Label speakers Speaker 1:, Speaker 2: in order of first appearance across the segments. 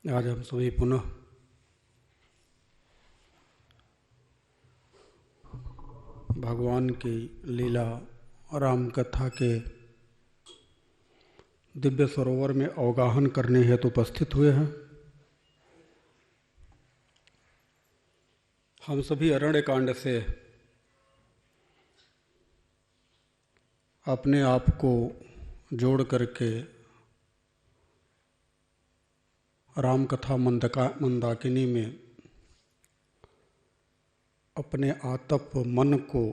Speaker 1: आज हम सभी पुनः भगवान की लीला राम कथा के दिव्य सरोवर में अवगाहन करने हेतु उपस्थित हुए हैं। हम सभी अरण्य कांड से अपने आप को जोड़ करके राम कथा मंदाकिनी में अपने आतप मन को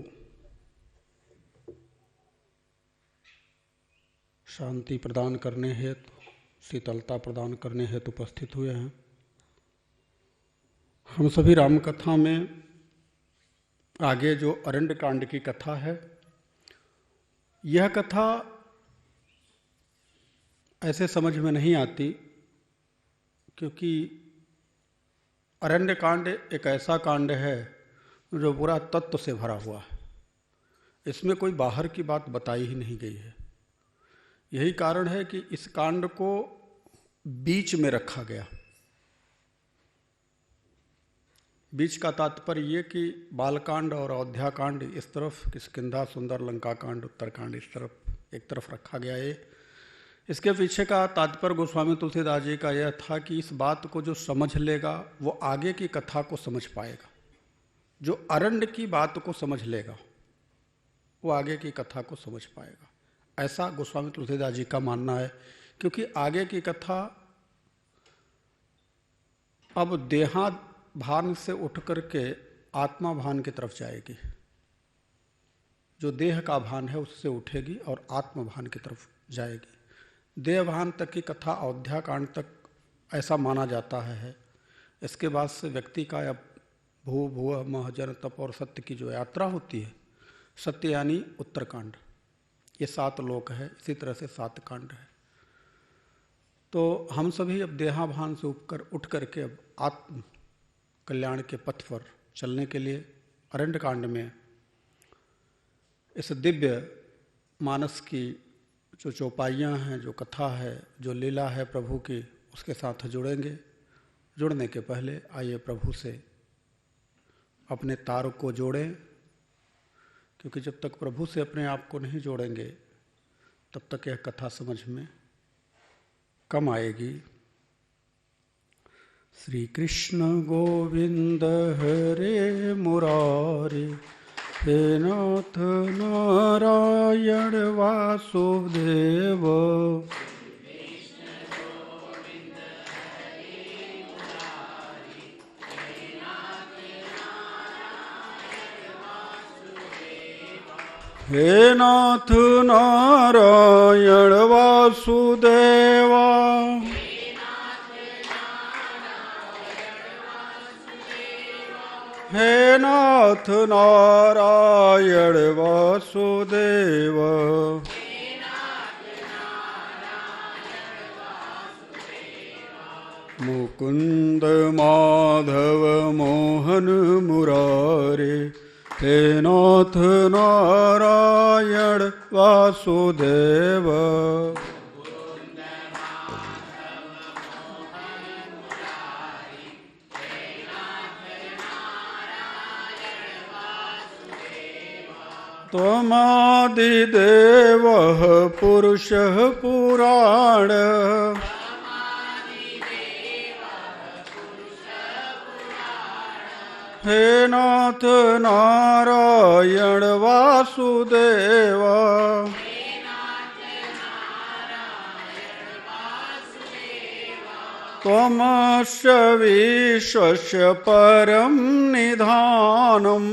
Speaker 1: शांति प्रदान करने हेतु, शीतलता प्रदान करने हेतु उपस्थित हुए हैं। हम सभी राम कथा में आगे जो अरण्य कांड की कथा है, यह कथा ऐसे समझ में नहीं आती, क्योंकि अरण्य कांड एक ऐसा कांड है जो पूरा तत्व से भरा हुआ है। इसमें कोई बाहर की बात बताई ही नहीं गई है। यही कारण है कि इस कांड को बीच में रखा गया। बीच का तात्पर्य ये कि बालकांड और अयोध्या कांड इस तरफ, किष्किंधा सुंदर लंका कांड उत्तरकांड इस तरफ एक तरफ रखा गया है। इसके पीछे का तात्पर्य गोस्वामी तुलसीदास जी का यह था कि इस बात को जो समझ लेगा वो आगे की कथा को समझ पाएगा। जो अरण्य की बात को समझ लेगा वो आगे की कथा को समझ पाएगा, ऐसा गोस्वामी तुलसीदास जी का मानना है। क्योंकि आगे की कथा अब देहाभान से उठ करके आत्मा भान की तरफ जाएगी। जो देह का भान है उससे उठेगी और आत्म भान की तरफ जाएगी। देहभान तक की कथा अयोध्या कांड तक ऐसा माना जाता है। इसके बाद से व्यक्ति का अब भू भुव मह जन तप और सत्य की जो यात्रा होती है, सत्य यानी उत्तरकांड, ये 7 लोक है। इसी तरह से 7 कांड है। तो हम सभी अब देहाभान से उठ करके अब आत्म कल्याण के पथ पर चलने के लिए अरण्य कांड में इस दिव्य मानस की जो चौपाइयाँ हैं, जो कथा है, जो लीला है प्रभु की, उसके साथ जुड़ेंगे। जुड़ने के पहले आइए प्रभु से अपने तार को जोड़ें, क्योंकि जब तक प्रभु से अपने आप को नहीं जोड़ेंगे तब तक यह कथा समझ में कम आएगी। श्री कृष्ण गोविंद हरे मुरारे, हे नाथ नारायण वासुदेव। हे नाथ नारायण वासुदेवा। हे नाथ नारायण वासुदेव। मुकुंद माधव मोहन मुरारे, हे नाथ नारायण वासुदेव। त्वमादिदेवः पुरुषः पुराण, हे नाथ नारायण वासुदेव। त्वमस्य विश्वस्य परं निधानम्,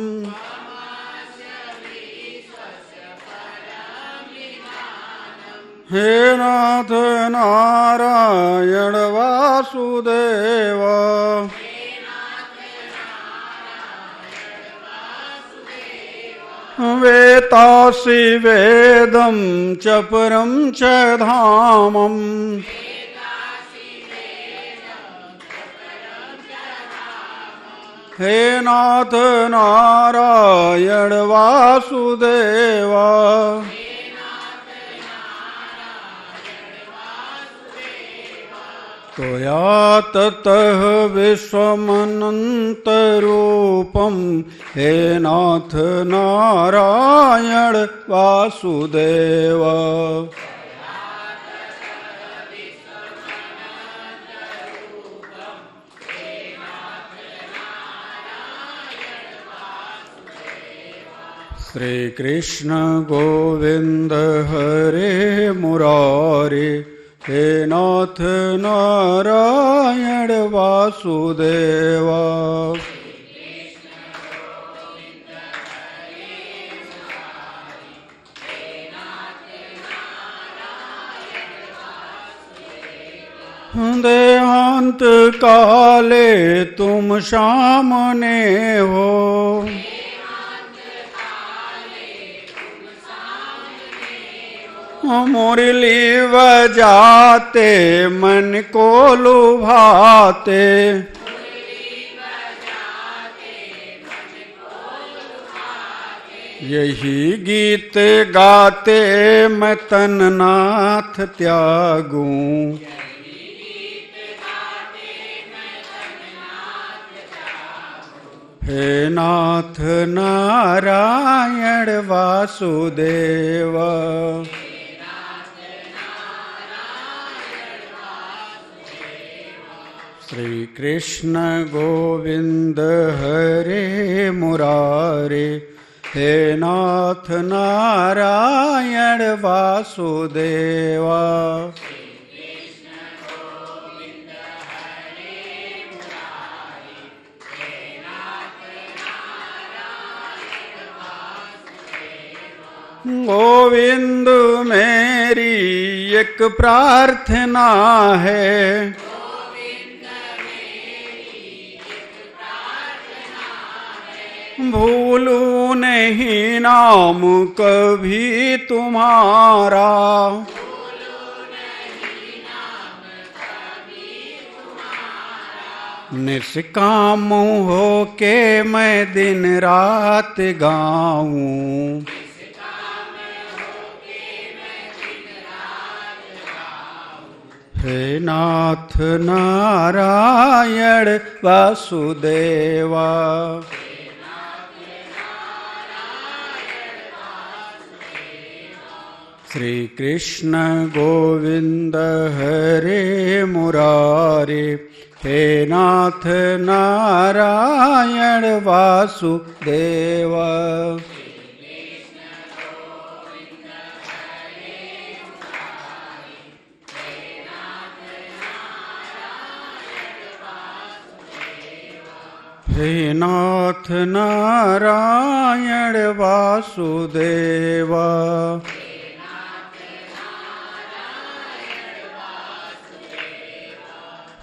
Speaker 1: हे नाथ नारायण वासुदेव। वेतासि वेदं च परं च धामम्, हे नाथ नारायण वासुदेव। त्वया ततः विश्वमनन्तरूपं हे नाथ नारायण वासुदेव। श्री कृष्ण गोविंद हरे मुरारे हे नाथ नारायण वासुदेव। देहांत काले तुम सामने हो, मुरली बजाते मन को लुभाते, यही गीत गाते मैं तन नाथ त्यागूं। हे नाथ नारायण वासुदेव। श्री कृष्ण गोविंद हरे मुरारे हे नाथ नारायण वासुदेवा। गोविंद मेरी एक प्रार्थना है, भूलूं नहीं नाम कभी तुम्हारा, निष्काम हो के मैं दिन रात गाऊं। हे नाथ नारायण वासुदेवा। श्री कृष्ण गोविंद हरे मुरारे हे नाथ नारायण वासुदेवा। हे नाथ नारायण वासुदेवा।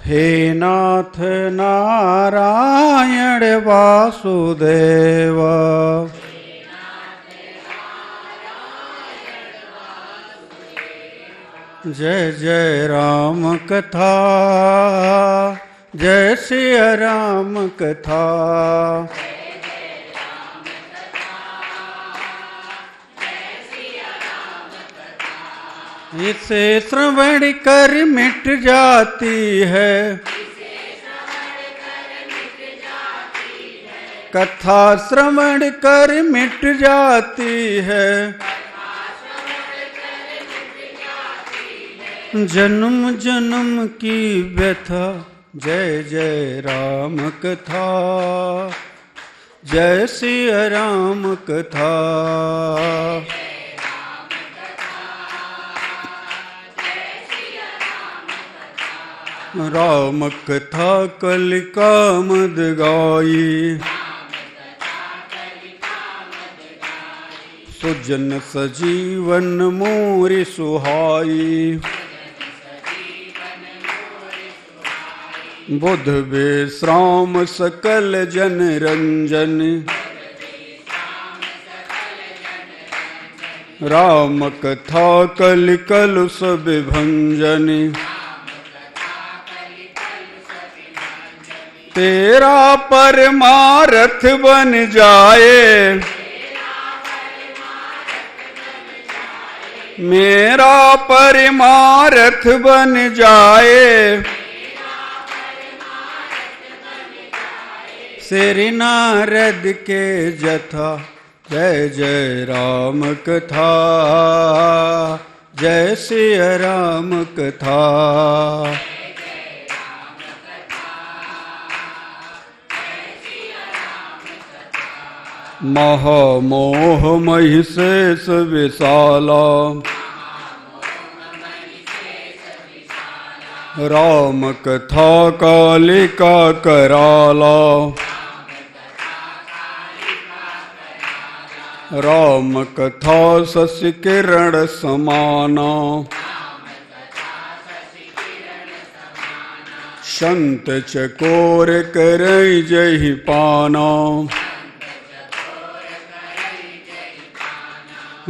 Speaker 1: हे नाथ नारायण वासुदेवा। जय जय राम कथा, जय सिया राम कथा। इसे श्रवण कर मिट जाती है, कथा श्रवण कर मिट जाती है। जन्म जन्म की व्यथा जय जय राम कथा, जय सिया राम कथा। राम कथा कलिका मद गाई, सुजन सजीवन मोरि सुहाई। बुध विश्राम सकल जन रंजन, राम कथा कलि कलुष विभंजन। तेरा परमारथ बन जाए, मेरा परमारथ बन जाए। श्री नारद के जथा जय जय राम कथा, जय श्री राम कथा। महामोह महिषेष विशाला, राम कथा कालिका कराला, राम कथा शशि किरण समाना, संत चकोर करई जहि पाना,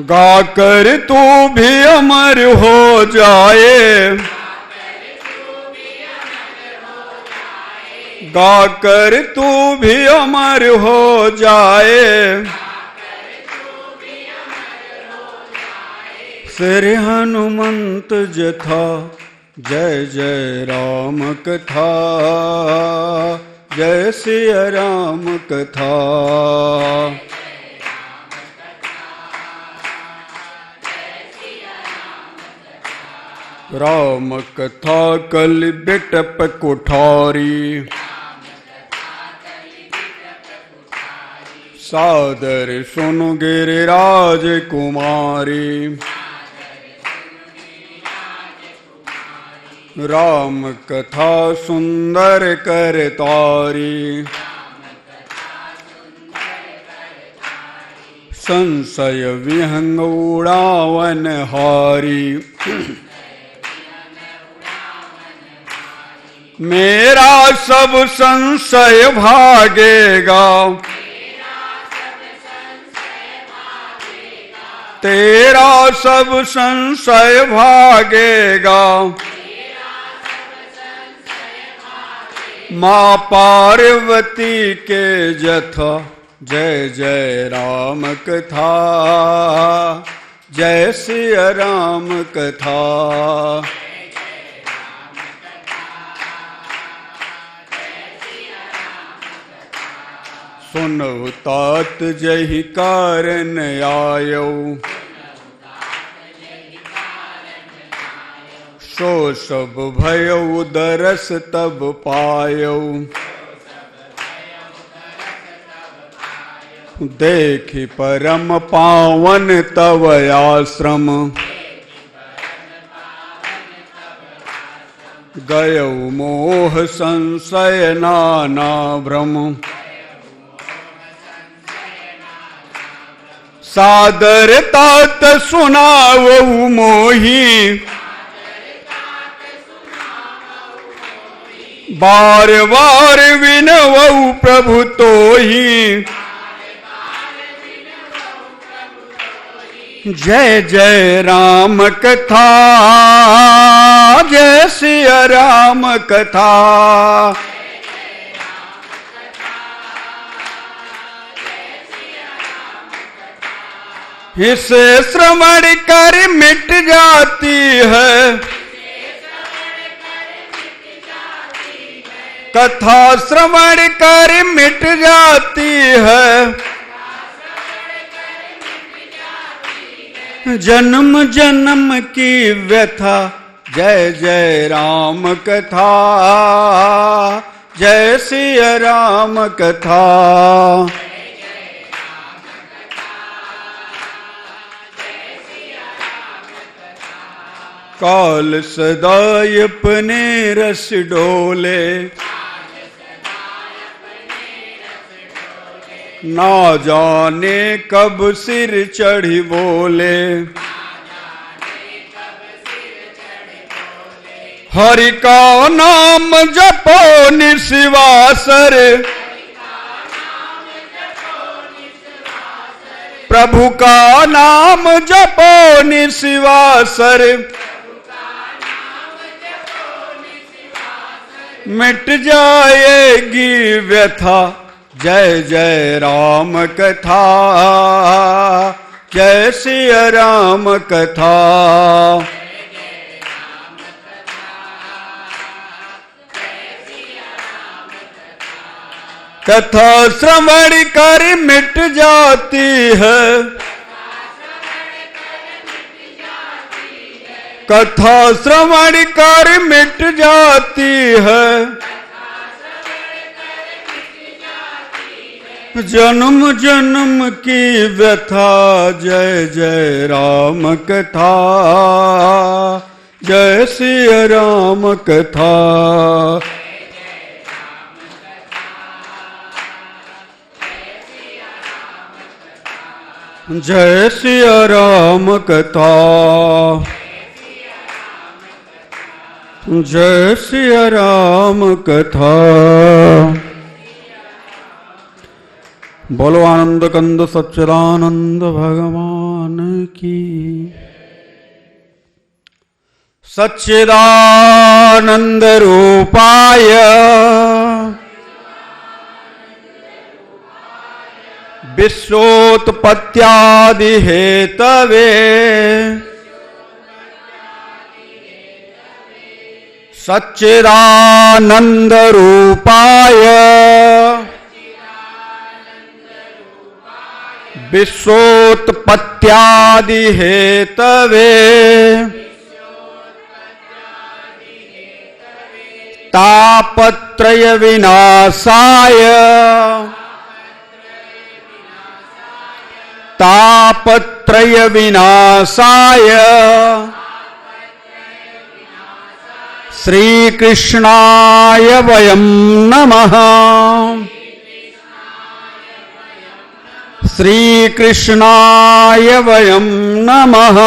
Speaker 1: गाकर तू भी अमर हो जाए, गाकर तू भी अमर हो जाए, श्री हनुमंत जथा जय जय राम कथा, जय श्री राम कथा। राम कथा कलि बिटप कुठारी, सादर सुन गिरिराज कुमारी, राम कथा सुंदर करतारी, संशय विहंग उड़ावन हारी, मेरा सब संशय भागेगा, तेरा सब संशय भागेगा, माँ पार्वती के जथा जय जय राम कथा, जय श्री राम कथा। सुनहु तात जहि कारण आयो, सो सब भयो दरस तब पायो, देखि परम पावन तव आश्रम, गयो मोह संशय नाना भ्रम, सादर तात सुनावो मोही, बार बार विनवऊ प्रभु तोही, जय जय राम कथा, जय श्री राम कथा। इसे श्रवण कर मिट जाती है, कथा श्रवण कर मिट जाती है, जन्म जन्म की व्यथा जय जय राम कथा, जय श्री राम कथा। काल सदा अपने रस डोले, ना जाने कब सिर चढ़ी बोले, हरि का नाम जपो निस्वासर, प्रभु का नाम जपो निस्वासर, मिट जाएगी व्यथा जय जय राम कथा, जय श्री राम कथा। कथा श्रवण कर मिट जाती है, कथा श्रवण कर मिट जाती है, जन्म जन्म की व्यथा। जय जय राम कथा, जय सिया राम कथा। जय सिया राम कथा, जय सिया राम कथा। बोलो आनंद कंद सच्चिदानंद भगवान की। सच्चिदानंद रूपाय विश्वोत्पत्त्यादि हेतवे सच्चिदानंद रूपाय विश्वोत्पत्त्यादि हेतवे तापत्रय विनाशाय तापत्रय विनाशाय श्री कृष्णाय वयं नमः। श्री कृष्णाय वयं नमः।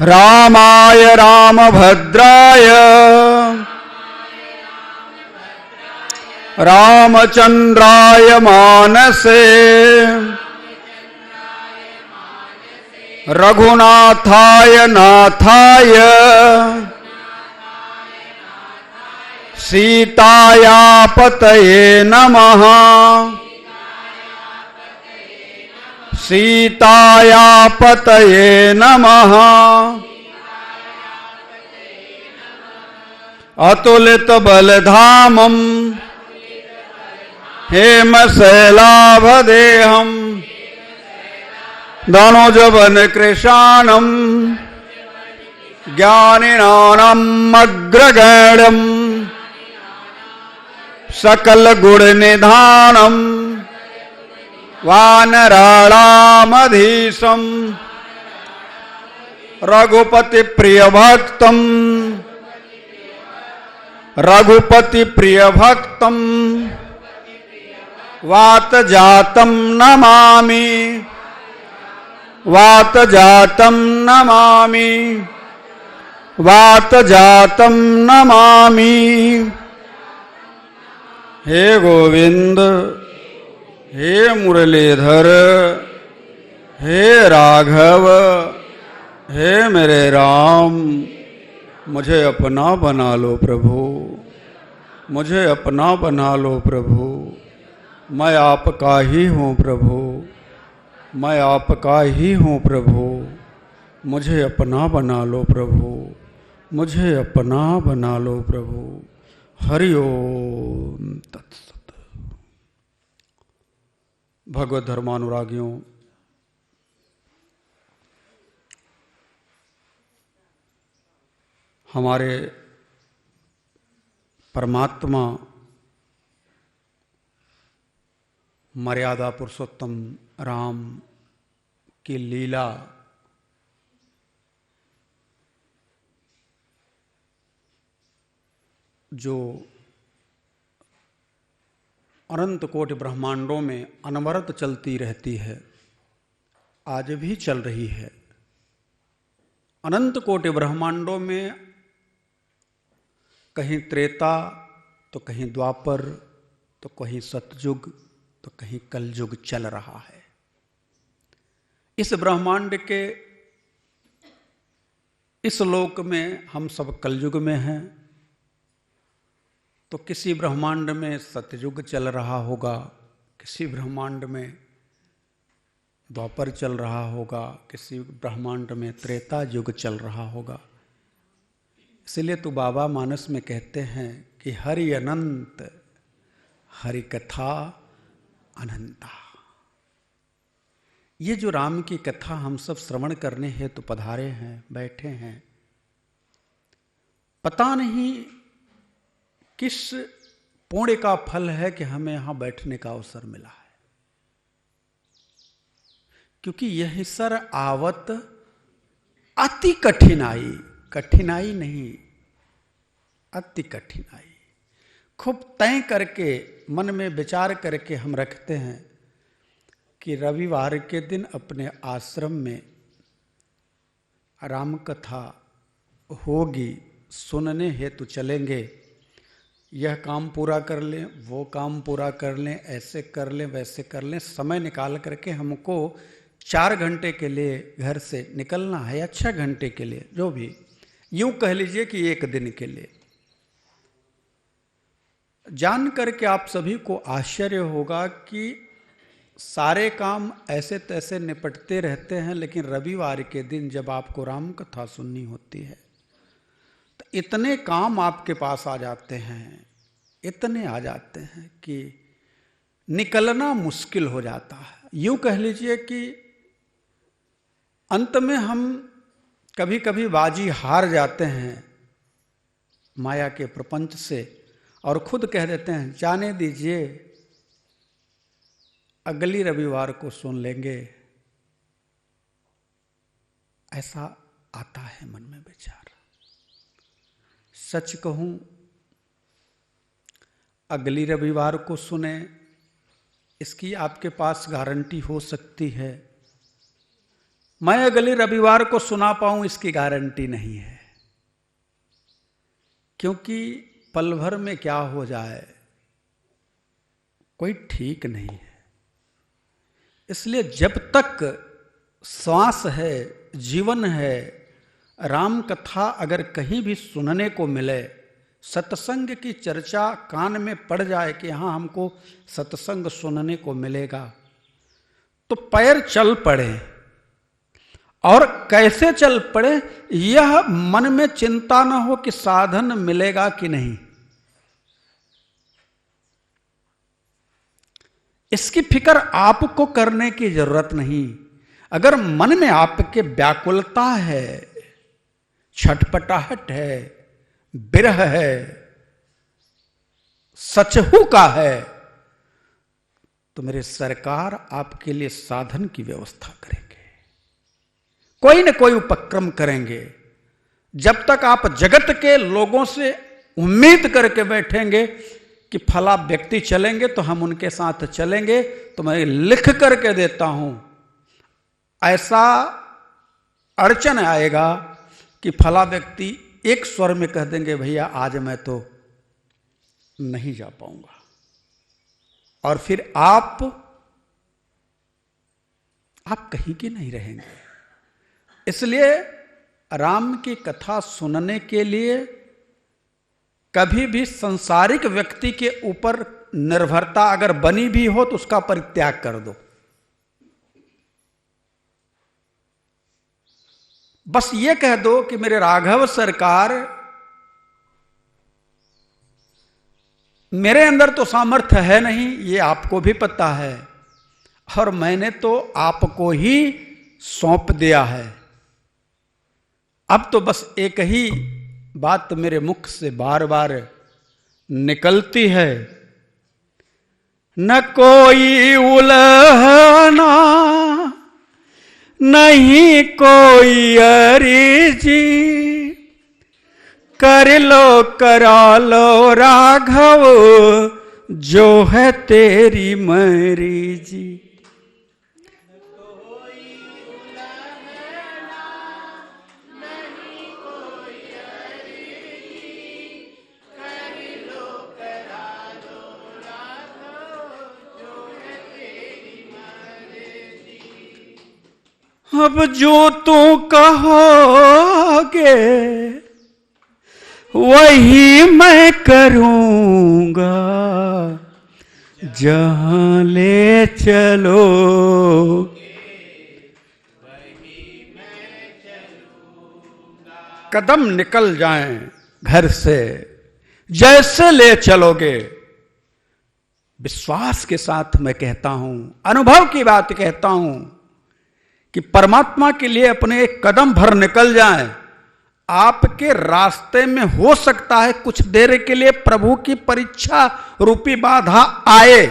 Speaker 1: रामाय रामभद्राय रामचंद्राय मानसे रघुनाथाय नाथाय सीताया पतये नमः। सीताया पतये नमः। अतुलित बलधामं हेमशैलाभदेहं धनुजवन कृशानं ज्ञानिनाम् अग्रगण्यं सकल गुण निधानम वानराणामधीशं रघुपति प्रिय भक्तम रघुपति प्रिय भक्तम वात जातम नमामि वात जातम नमामि वात जातम नमामि। हे गोविंद, हे मुरलीधर, हे राघव, हे मेरे राम, मुझे अपना बना लो प्रभु, मुझे अपना बना लो प्रभु। मैं आपका ही हूँ प्रभु, मैं आपका ही हूँ प्रभु। मुझे अपना बना लो प्रभु, मुझे अपना बना लो प्रभु। हरि ओम तत्सत। भगवत धर्मानुरागियों, हमारे परमात्मा मर्यादा पुरुषोत्तम राम की लीला जो अनंत कोटि ब्रह्मांडों में अनवरत चलती रहती है, आज भी चल रही है। अनंत कोटि ब्रह्मांडों में कहीं त्रेता तो कहीं द्वापर तो कहीं सतयुग तो कहीं कलयुग चल रहा है। इस ब्रह्मांड के इस लोक में हम सब कलयुग में हैं, तो किसी ब्रह्मांड में सतयुग चल रहा होगा, किसी ब्रह्मांड में द्वापर चल रहा होगा, किसी ब्रह्मांड में त्रेता युग चल रहा होगा। इसलिए तो बाबा मानस में कहते हैं कि हरि अनंत, हरि कथा अनंता। ये जो राम की कथा हम सब श्रवण करने हेतु पधारे हैं, बैठे हैं, पता नहीं किस पुण्य का फल है कि हमें यहां बैठने का अवसर मिला है। क्योंकि यह सर आवत अति कठिनाई, कठिनाई नहीं अति कठिनाई, खूब तय करके मन में विचार करके हम रखते हैं कि रविवार के दिन अपने आश्रम में राम कथा होगी, सुनने हेतु चलेंगे, यह काम पूरा कर लें, वो काम पूरा कर लें, ऐसे कर लें, वैसे कर लें, समय निकाल करके हमको 4 घंटे के लिए घर से निकलना है या 6 घंटे के लिए, जो भी, यूं कह लीजिए कि 1 दिन के लिए। जान करके आप सभी को आश्चर्य होगा कि सारे काम ऐसे तैसे निपटते रहते हैं, लेकिन रविवार के दिन जब आपको राम कथा सुननी होती है तो इतने काम आपके पास आ जाते हैं, इतने आ जाते हैं कि निकलना मुश्किल हो जाता है। यूं कह लीजिए कि अंत में हम कभी कभी बाजी हार जाते हैं माया के प्रपंच से और खुद कह देते हैं जाने दीजिए, अगली रविवार को सुन लेंगे। ऐसा आता है मन में विचार। सच कहूं, अगली रविवार को सुने इसकी आपके पास गारंटी हो सकती है, मैं अगले रविवार को सुना पाऊं इसकी गारंटी नहीं है। क्योंकि पल भर में क्या हो जाए कोई ठीक नहीं है। इसलिए जब तक श्वास है, जीवन है, राम कथा अगर कहीं भी सुनने को मिले, सत्संग की चर्चा कान में पड़ जाए कि हाँ हमको सत्संग सुनने को मिलेगा, तो पैर चल पड़े। और कैसे चल पड़े, यह मन में चिंता न हो कि साधन मिलेगा कि नहीं, इसकी फिक्र आपको करने की जरूरत नहीं। अगर मन में आपके व्याकुलता है, छटपटाहट है, विरह है, सचहू का है, तो मेरे सरकार आपके लिए साधन की व्यवस्था करेंगे, कोई न कोई उपक्रम करेंगे। जब तक आप जगत के लोगों से उम्मीद करके बैठेंगे कि फला व्यक्ति चलेंगे तो हम उनके साथ चलेंगे, तो मैं लिख करके देता हूं, ऐसा अड़चन आएगा कि फला व्यक्ति एक स्वर में कह देंगे भैया आज मैं तो नहीं जा पाऊंगा, और फिर आप कहीं के नहीं रहेंगे। इसलिए राम की कथा सुनने के लिए कभी भी सांसारिक व्यक्ति के ऊपर निर्भरता अगर बनी भी हो तो उसका परित्याग कर दो। बस ये कह दो कि मेरे राघव सरकार, मेरे अंदर तो सामर्थ्य है नहीं, ये आपको भी पता है, और मैंने तो आपको ही सौंप दिया है। अब तो बस एक ही बात मेरे मुख से बार बार निकलती है, न कोई उलहना नहीं कोई अर्जी, कर लो करा लो राघव जो है तेरी मर्जी। अब जो तू कहोगे वही मैं करूंगा, जहां ले चलो कदम निकल जाएं घर से, जैसे ले चलोगे, विश्वास के साथ मैं कहता हूं, अनुभव की बात कहता हूं कि परमात्मा के लिए अपने एक कदम भर निकल जाएं, आपके रास्ते में हो सकता है कुछ देर के लिए प्रभु की परीक्षा रूपी बाधा आए,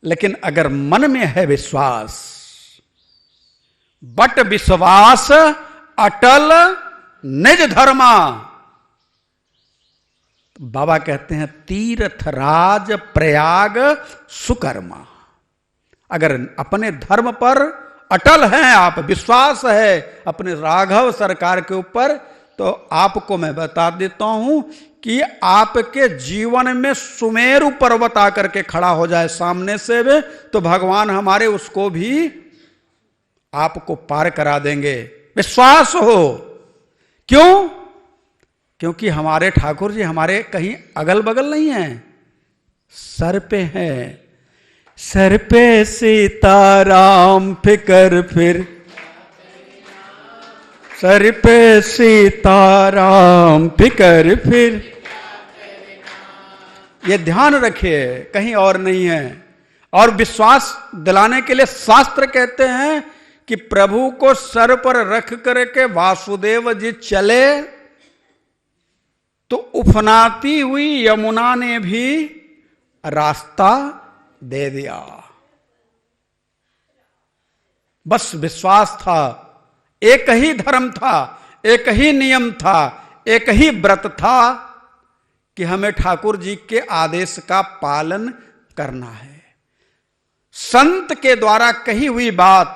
Speaker 1: लेकिन अगर मन में है विश्वास, बट विश्वास अटल निज धर्मा, बाबा कहते हैं तीर्थराज प्रयाग सुकर्मा। अगर अपने धर्म पर अटल हैं आप, विश्वास है अपने राघव सरकार के ऊपर, तो आपको मैं बता देता हूं कि आपके जीवन में सुमेरु पर्वत आकर के खड़ा हो जाए सामने से भी, तो भगवान हमारे उसको भी आपको पार करा देंगे। विश्वास हो। क्यों? क्योंकि हमारे ठाकुर जी हमारे कहीं अगल बगल नहीं हैं, सर पे हैं। सर पे सीताराम फिकर फिर, सर पे सीताराम फिकर फिर, ये ध्यान रखिए, कहीं और नहीं है। और विश्वास दिलाने के लिए शास्त्र कहते हैं कि प्रभु को सर पर रख करके वासुदेव जी चले तो उफनाती हुई यमुना ने भी रास्ता दे दिया। बस विश्वास था, एक ही धर्म था, एक ही नियम था, एक ही व्रत था कि हमें ठाकुर जी के आदेश का पालन करना है। संत के द्वारा कही हुई बात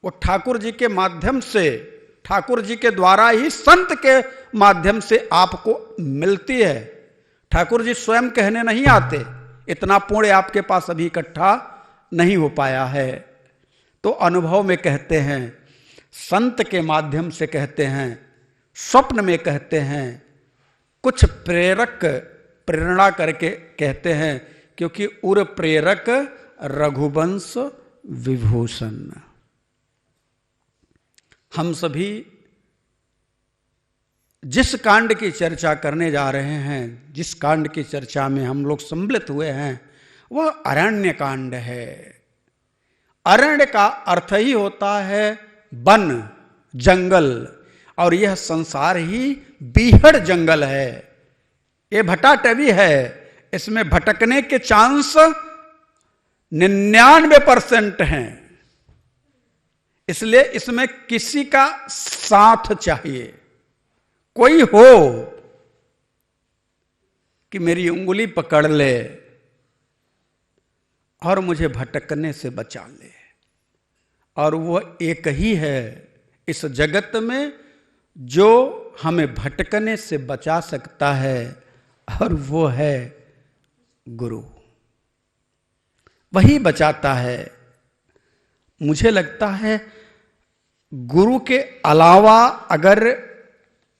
Speaker 1: वो ठाकुर जी के माध्यम से, ठाकुर जी के द्वारा ही संत के माध्यम से आपको मिलती है। ठाकुर जी स्वयं कहने नहीं आते, इतना पुण्य आपके पास अभी इकट्ठा नहीं हो पाया है, तो अनुभव में कहते हैं, संत के माध्यम से कहते हैं, स्वप्न में कहते हैं, कुछ प्रेरक प्रेरणा करके कहते हैं, क्योंकि उर प्रेरक रघुवंश विभूषण। हम सभी जिस कांड की चर्चा करने जा रहे हैं, जिस कांड की चर्चा में हम लोग सम्मिलित हुए हैं, वह अरण्य कांड है। अरण्य का अर्थ ही होता है वन, जंगल, और यह संसार ही बीहड़ जंगल है। ये भटाटवी है, इसमें भटकने के चांस 99% हैं। इसलिए इसमें किसी का साथ चाहिए, कोई हो कि मेरी उंगली पकड़ ले और मुझे भटकने से बचा ले। और वो एक ही है इस जगत में जो हमें भटकने से बचा सकता है, और वो है गुरु। वही बचाता है। मुझे लगता है गुरु के अलावा अगर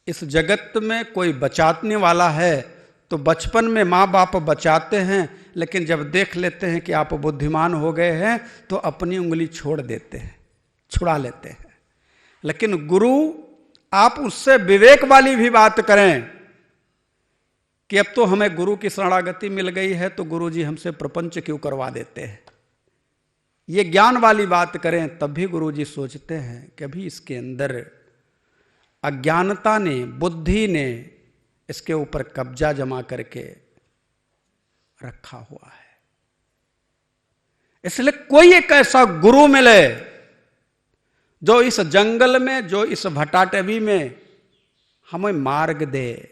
Speaker 1: इस जगत में कोई बचाने वाला है तो बचपन में माँ बाप बचाते हैं, लेकिन जब देख लेते हैं कि आप बुद्धिमान हो गए हैं तो अपनी उंगली छोड़ देते हैं, छुड़ा लेते हैं। लेकिन गुरु, आप उससे विवेक वाली भी बात करें कि अब तो हमें गुरु की शरणागति मिल गई है तो गुरु जी हमसे प्रपंच क्यों करवा देते हैं, ये ज्ञान वाली बात करें, तब भी गुरु जी सोचते हैं कि अभी इसके अंदर अज्ञानता ने, बुद्धि ने इसके ऊपर कब्जा जमा करके रखा हुआ है। इसलिए कोई एक ऐसा गुरु मिले जो इस जंगल में, जो इस भटाटवी में हमें मार्ग दे,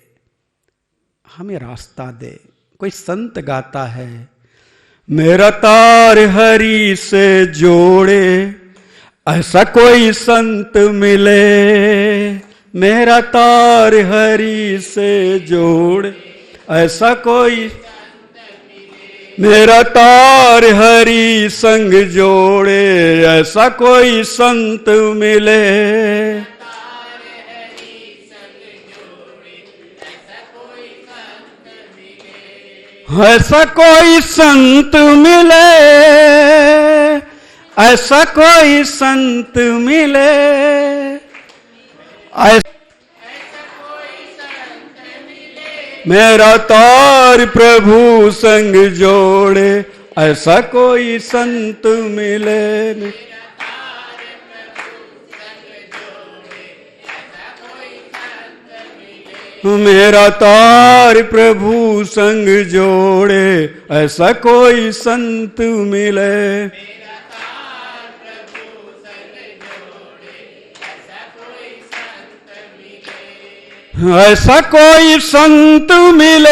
Speaker 1: हमें रास्ता दे। कोई संत गाता है, मेरा तार हरि से जोड़े ऐसा कोई संत मिले, मेरा तार हरि से जोड़े ऐसा कोई, मेरा तार हरि संग जोड़े ऐसा कोई संत मिले, ऐसा कोई संत मिले, ऐसा कोई संत मिले, ऐसा कोई संत मिले, मेरा तार प्रभु संग जोड़े, ऐसा कोई संत मिले। मेरा तार प्रभु संग जोड़े, ऐसा कोई संत मिले। ऐसा कोई संत मिले,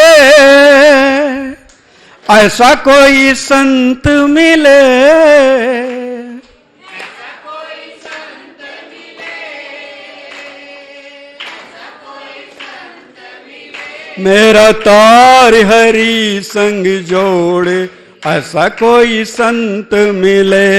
Speaker 1: ऐसा कोई संत मिले, मेरा तार हरि संग जोड़े, ऐसा कोई संत मिले।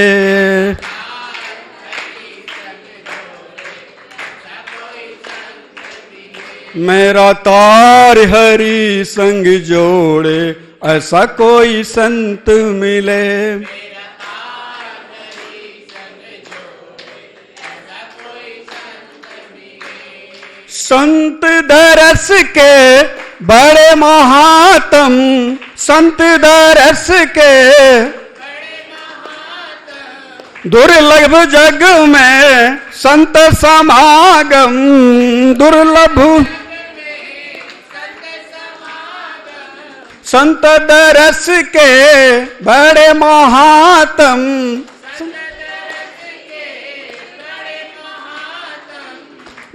Speaker 1: मेरा तार हरि संग जोड़े, ऐसा कोई संत मिले। संत दरस के बड़े महात्म, संत दरस के दुर्लभ जग में संत समागम, दुर्लभ संत दरस के बड़े महात्म,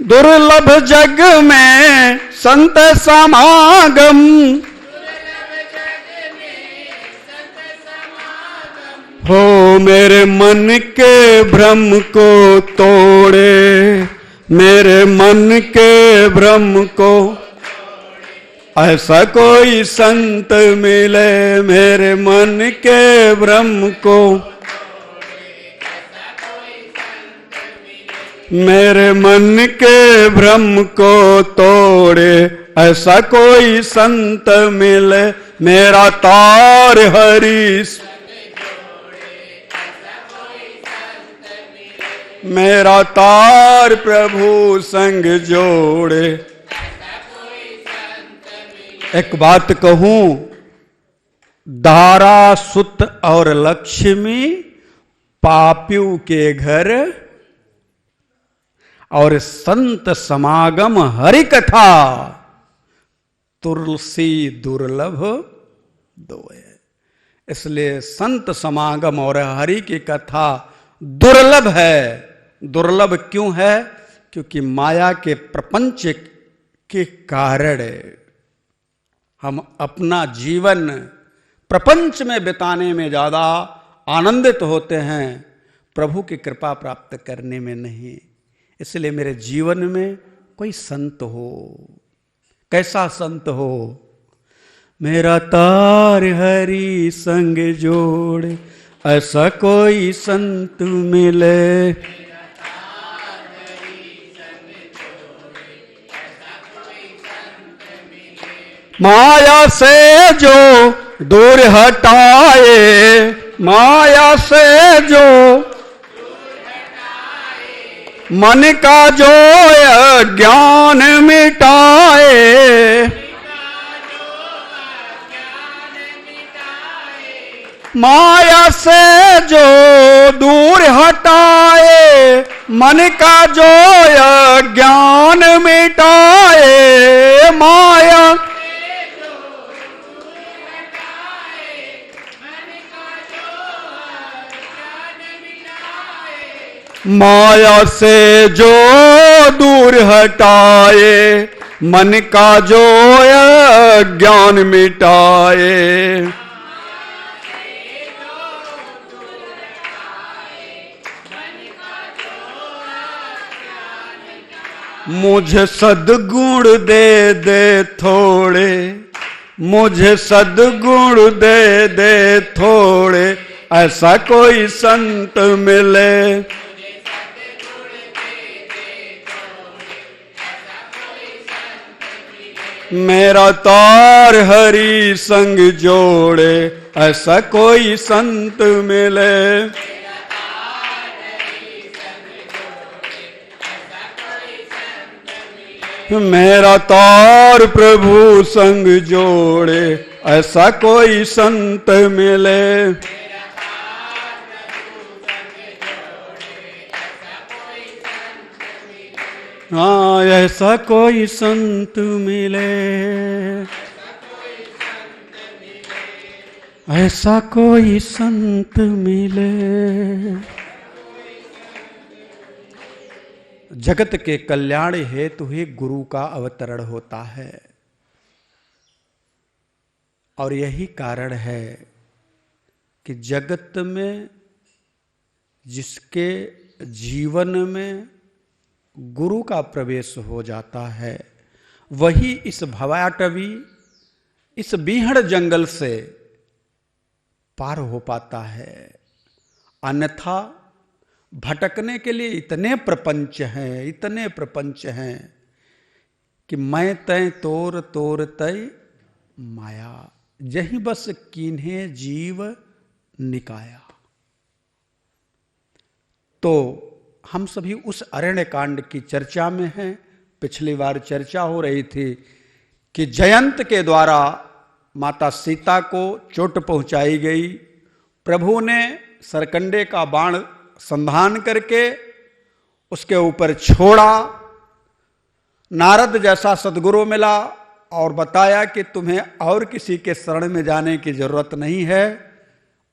Speaker 1: दुर्लभ जग में संत समागम, हो मेरे मन के भ्रम को तोड़े, मेरे मन के भ्रम को, ऐसा कोई संत मिले। मेरे मन के भ्रम को, मेरे मन के भ्रम को तोड़े, ऐसा कोई संत मिले। मेरा तार हरि, मेरा तार प्रभु संग जोड़े। एक बात कहूं, दारा सुत और लक्ष्मी पापियों के घर, और संत समागम हरि कथा तुलसी दुर्लभ दोए। इसलिए संत समागम और हरि की कथा दुर्लभ है। दुर्लभ क्यों है? क्योंकि माया के प्रपंच के कारण हम अपना जीवन प्रपंच में बिताने में ज्यादा आनंदित होते हैं, प्रभु की कृपा प्राप्त करने में नहीं। इसलिए मेरे जीवन में कोई संत हो। कैसा संत हो? मेरा तार हरि संग जोड़े, ऐसा कोई संत मिले। माया से जो दूर हटाए, माया से जो मन का जो ज्ञान मिटाए, माया से जो दूर हटाए, मन का जो ज्ञान मिटाए, माया माया से जो दूर हटाए, मन का जो ज्ञान मिटाए, मुझे सद्गुण दे दे थोड़े, मुझे सद्गुण दे दे थोड़े, ऐसा कोई संत मिले। मेरा तार हरि संग जोड़े, ऐसा कोई संत मिले। मेरा तार प्रभु संग जोड़े, ऐसा कोई संत मिले। हाँ, ऐसा कोई संत मिले, ऐसा कोई संत मिले। जगत के कल्याण हेतु ही गुरु का अवतरण होता है, और यही कारण है कि जगत में जिसके जीवन में गुरु का प्रवेश हो जाता है, वही इस भवाटवी, इस बीहड़ जंगल से पार हो पाता है। अन्यथा भटकने के लिए इतने प्रपंच हैं, इतने प्रपंच हैं कि मैं तय तोर तोर तय माया, यही बस कीन्हे जीव निकाया। तो हम सभी उस अरण्य कांड की चर्चा में हैं। पिछली बार चर्चा हो रही थी कि जयंत के द्वारा माता सीता को चोट पहुंचाई गई। प्रभु ने सरकंडे का बाण संधान करके उसके ऊपर छोड़ा। नारद जैसा सदगुरु मिला और बताया कि तुम्हें और किसी के शरण में जाने की जरूरत नहीं है,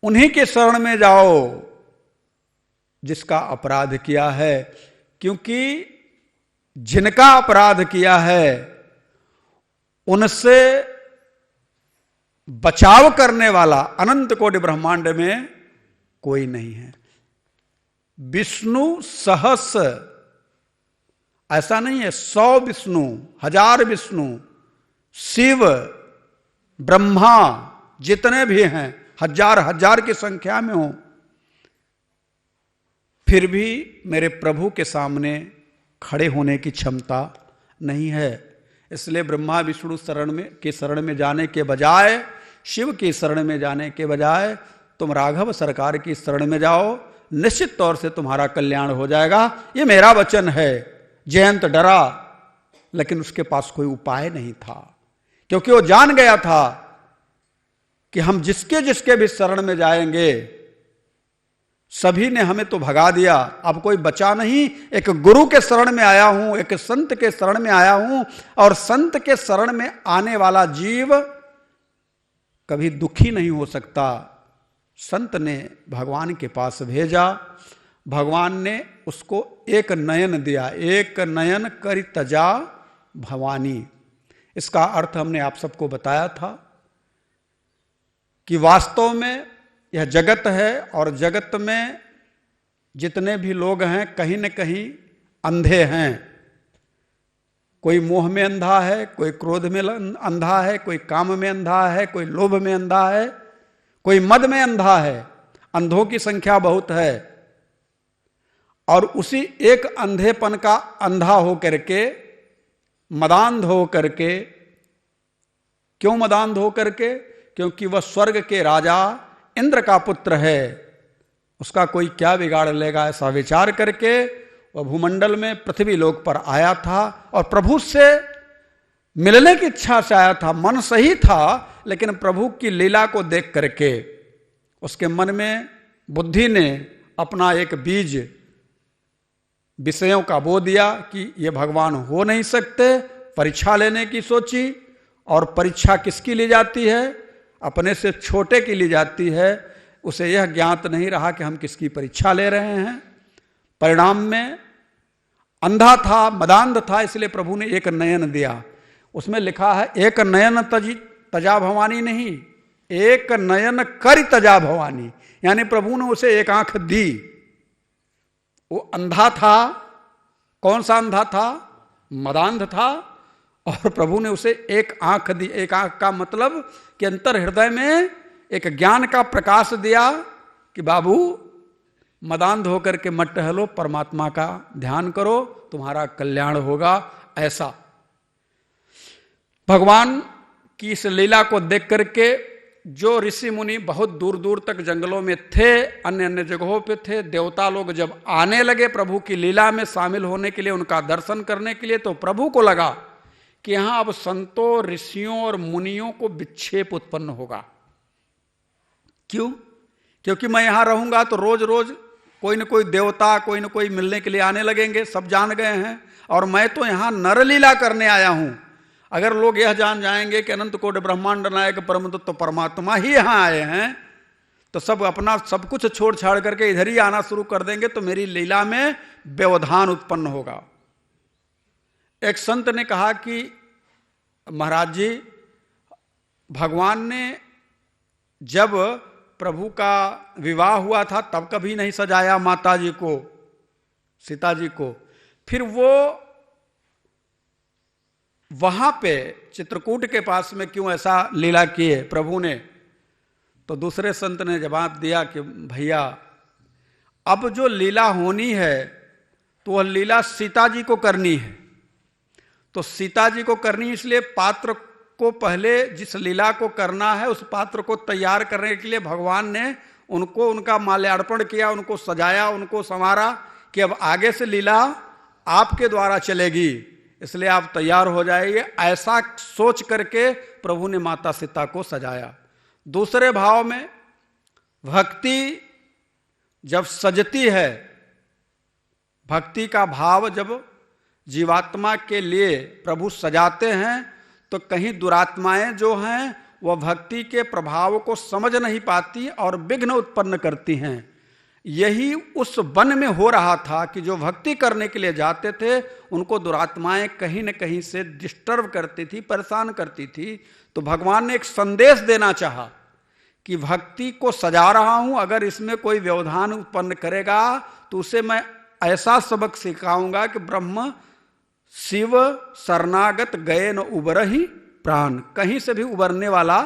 Speaker 1: उन्हीं के शरण में जाओ जिसका अपराध किया है, क्योंकि जिनका अपराध किया है उनसे बचाव करने वाला अनंत कोटि ब्रह्मांड में कोई नहीं है। विष्णु सहस, ऐसा नहीं है 100 विष्णु, 1000 विष्णु, शिव, ब्रह्मा, जितने भी हैं, हजार हजार की संख्या में हो, फिर भी मेरे प्रभु के सामने खड़े होने की क्षमता नहीं है। इसलिए ब्रह्मा विष्णु शरण में जाने के बजाय, शिव की शरण में जाने के बजाय तुम राघव सरकार की शरण में जाओ, निश्चित तौर से तुम्हारा कल्याण हो जाएगा। ये मेरा वचन है। जयंत डरा, लेकिन उसके पास कोई उपाय नहीं था, क्योंकि वो जान गया था कि हम जिसके जिसके भी शरण में जाएंगे, सभी ने हमें तो भगा दिया, अब कोई बचा नहीं। एक गुरु के शरण में आया हूं, एक संत के शरण में आया हूं, और संत के शरण में आने वाला जीव कभी दुखी नहीं हो सकता। संत ने भगवान के पास भेजा, भगवान ने उसको एक नयन दिया, एक नयन करि तजा भवानी। इसका अर्थ हमने आप सबको बताया था कि वास्तव में यह जगत है, और जगत में जितने भी लोग हैं कहीं न कहीं अंधे हैं। कोई मोह में अंधा है, कोई क्रोध में अंधा है, कोई काम में अंधा है, कोई लोभ में अंधा है, कोई मद में अंधा है। अंधों की संख्या बहुत है, और उसी एक अंधेपन का अंधा हो करके, मदांध हो करके, क्यों मदांध हो करके? क्योंकि वह स्वर्ग के राजा इंद्र का पुत्र है, उसका कोई क्या बिगाड़ लेगा, ऐसा विचार करके वह भूमंडल में पृथ्वी लोक पर आया था, और प्रभु से मिलने की इच्छा से आया था। मन सही था, लेकिन प्रभु की लीला को देख करके उसके मन में बुद्धि ने अपना एक बीज विषयों का बो दिया कि ये भगवान हो नहीं सकते। परीक्षा लेने की सोची, और परीक्षा किसकी ली जाती है? अपने से छोटे की ली जाती है। उसे यह ज्ञात नहीं रहा कि हम किसकी परीक्षा ले रहे हैं। परिणाम में अंधा था, मदांध था, इसलिए प्रभु ने एक नयन दिया। उसमें लिखा है एक नयन तजा भवानी नहीं, एक नयन करि तजा भवानी, यानी प्रभु ने उसे एक आंख दी। वो अंधा था। कौन सा अंधा था? मदांध था, और प्रभु ने उसे एक आंख दी। एक आंख का मतलब कि अंतर हृदय में एक ज्ञान का प्रकाश दिया कि बाबू मदांध होकर के मत टहलो, परमात्मा का ध्यान करो, तुम्हारा कल्याण होगा। ऐसा भगवान की इस लीला को देख करके जो ऋषि मुनि बहुत दूर दूर तक जंगलों में थे, अन्य अन्य जगहों पे थे, देवता लोग जब आने लगे प्रभु की लीला में शामिल होने के लिए, उनका दर्शन करने के लिए, तो प्रभु को लगा कि यहां अब संतों, ऋषियों और मुनियों को विक्षेप उत्पन्न होगा। क्यों? क्योंकि मैं यहां रहूंगा तो रोज रोज कोई न कोई देवता, कोई न कोई मिलने के लिए आने लगेंगे, सब जान गए हैं, और मैं तो यहां नरलीला करने आया हूं। अगर लोग यह जान जाएंगे कि अनंत कोटि ब्रह्मांड नायक परम तत्व परमात्मा ही यहां आए हैं, तो सब अपना सब कुछ छोड़ छाड़ करके इधर ही आना शुरू कर देंगे, तो मेरी लीला में व्यवधान उत्पन्न होगा। एक संत ने कहा कि महाराज जी, भगवान ने जब प्रभु का विवाह हुआ था तब कभी नहीं सजाया माता जी को, सीता जी को, फिर वो वहां पे चित्रकूट के पास में क्यों ऐसा लीला किए प्रभु ने? तो दूसरे संत ने जवाब दिया कि भैया, अब जो लीला होनी है तो वह लीला सीता जी को करनी है, तो सीता जी को करनी, इसलिए पात्र को पहले जिस लीला को करना है उस पात्र को तैयार करने के लिए भगवान ने उनको उनका माल्यार्पण किया, उनको सजाया, उनको संवारा कि अब आगे से लीला आपके द्वारा चलेगी, इसलिए आप तैयार हो जाइए। ऐसा सोच करके प्रभु ने माता सीता को सजाया। दूसरे भाव में भक्ति जब सजती है, भक्ति का भाव जब जीवात्मा के लिए प्रभु सजाते हैं, तो कहीं दुरात्माएं जो हैं वह भक्ति के प्रभाव को समझ नहीं पाती और विघ्न उत्पन्न करती हैं। यही उस वन में हो रहा था कि जो भक्ति करने के लिए जाते थे उनको दुरात्माएं कहीं न कहीं से डिस्टर्ब करती थी, परेशान करती थी। तो भगवान ने एक संदेश देना चाहा कि भक्ति को सजा रहा हूं, अगर इसमें कोई व्यवधान उत्पन्न करेगा तो उसे मैं ऐसा सबक सिखाऊंगा कि ब्रह्म शिव शरणागत गए न उबरहि प्राण, कहीं से भी उबरने वाला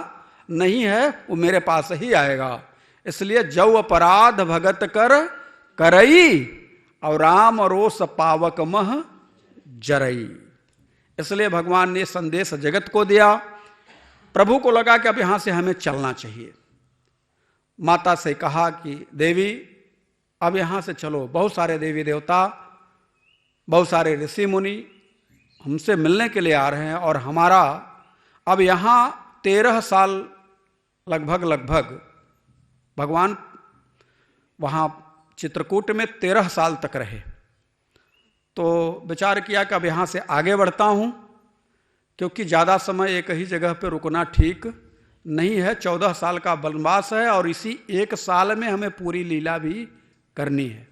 Speaker 1: नहीं है, वो मेरे पास ही आएगा। इसलिए जव अपराध भगत कर करई और राम रोष पावक मह जरई। इसलिए भगवान ने संदेश जगत को दिया। प्रभु को लगा कि अब यहां से हमें चलना चाहिए। माता से कहा कि देवी अब यहां से चलो, बहुत सारे देवी देवता, बहुत सारे ऋषि मुनि हमसे मिलने के लिए आ रहे हैं, और हमारा अब यहां 13 साल लगभग भगवान वहां चित्रकूट में 13 साल तक रहे। तो विचार किया कि अब यहां से आगे बढ़ता हूं, क्योंकि ज्यादा समय एक ही जगह पर रुकना ठीक नहीं है। 14 साल का वनवास है और इसी 1 साल में हमें पूरी लीला भी करनी है।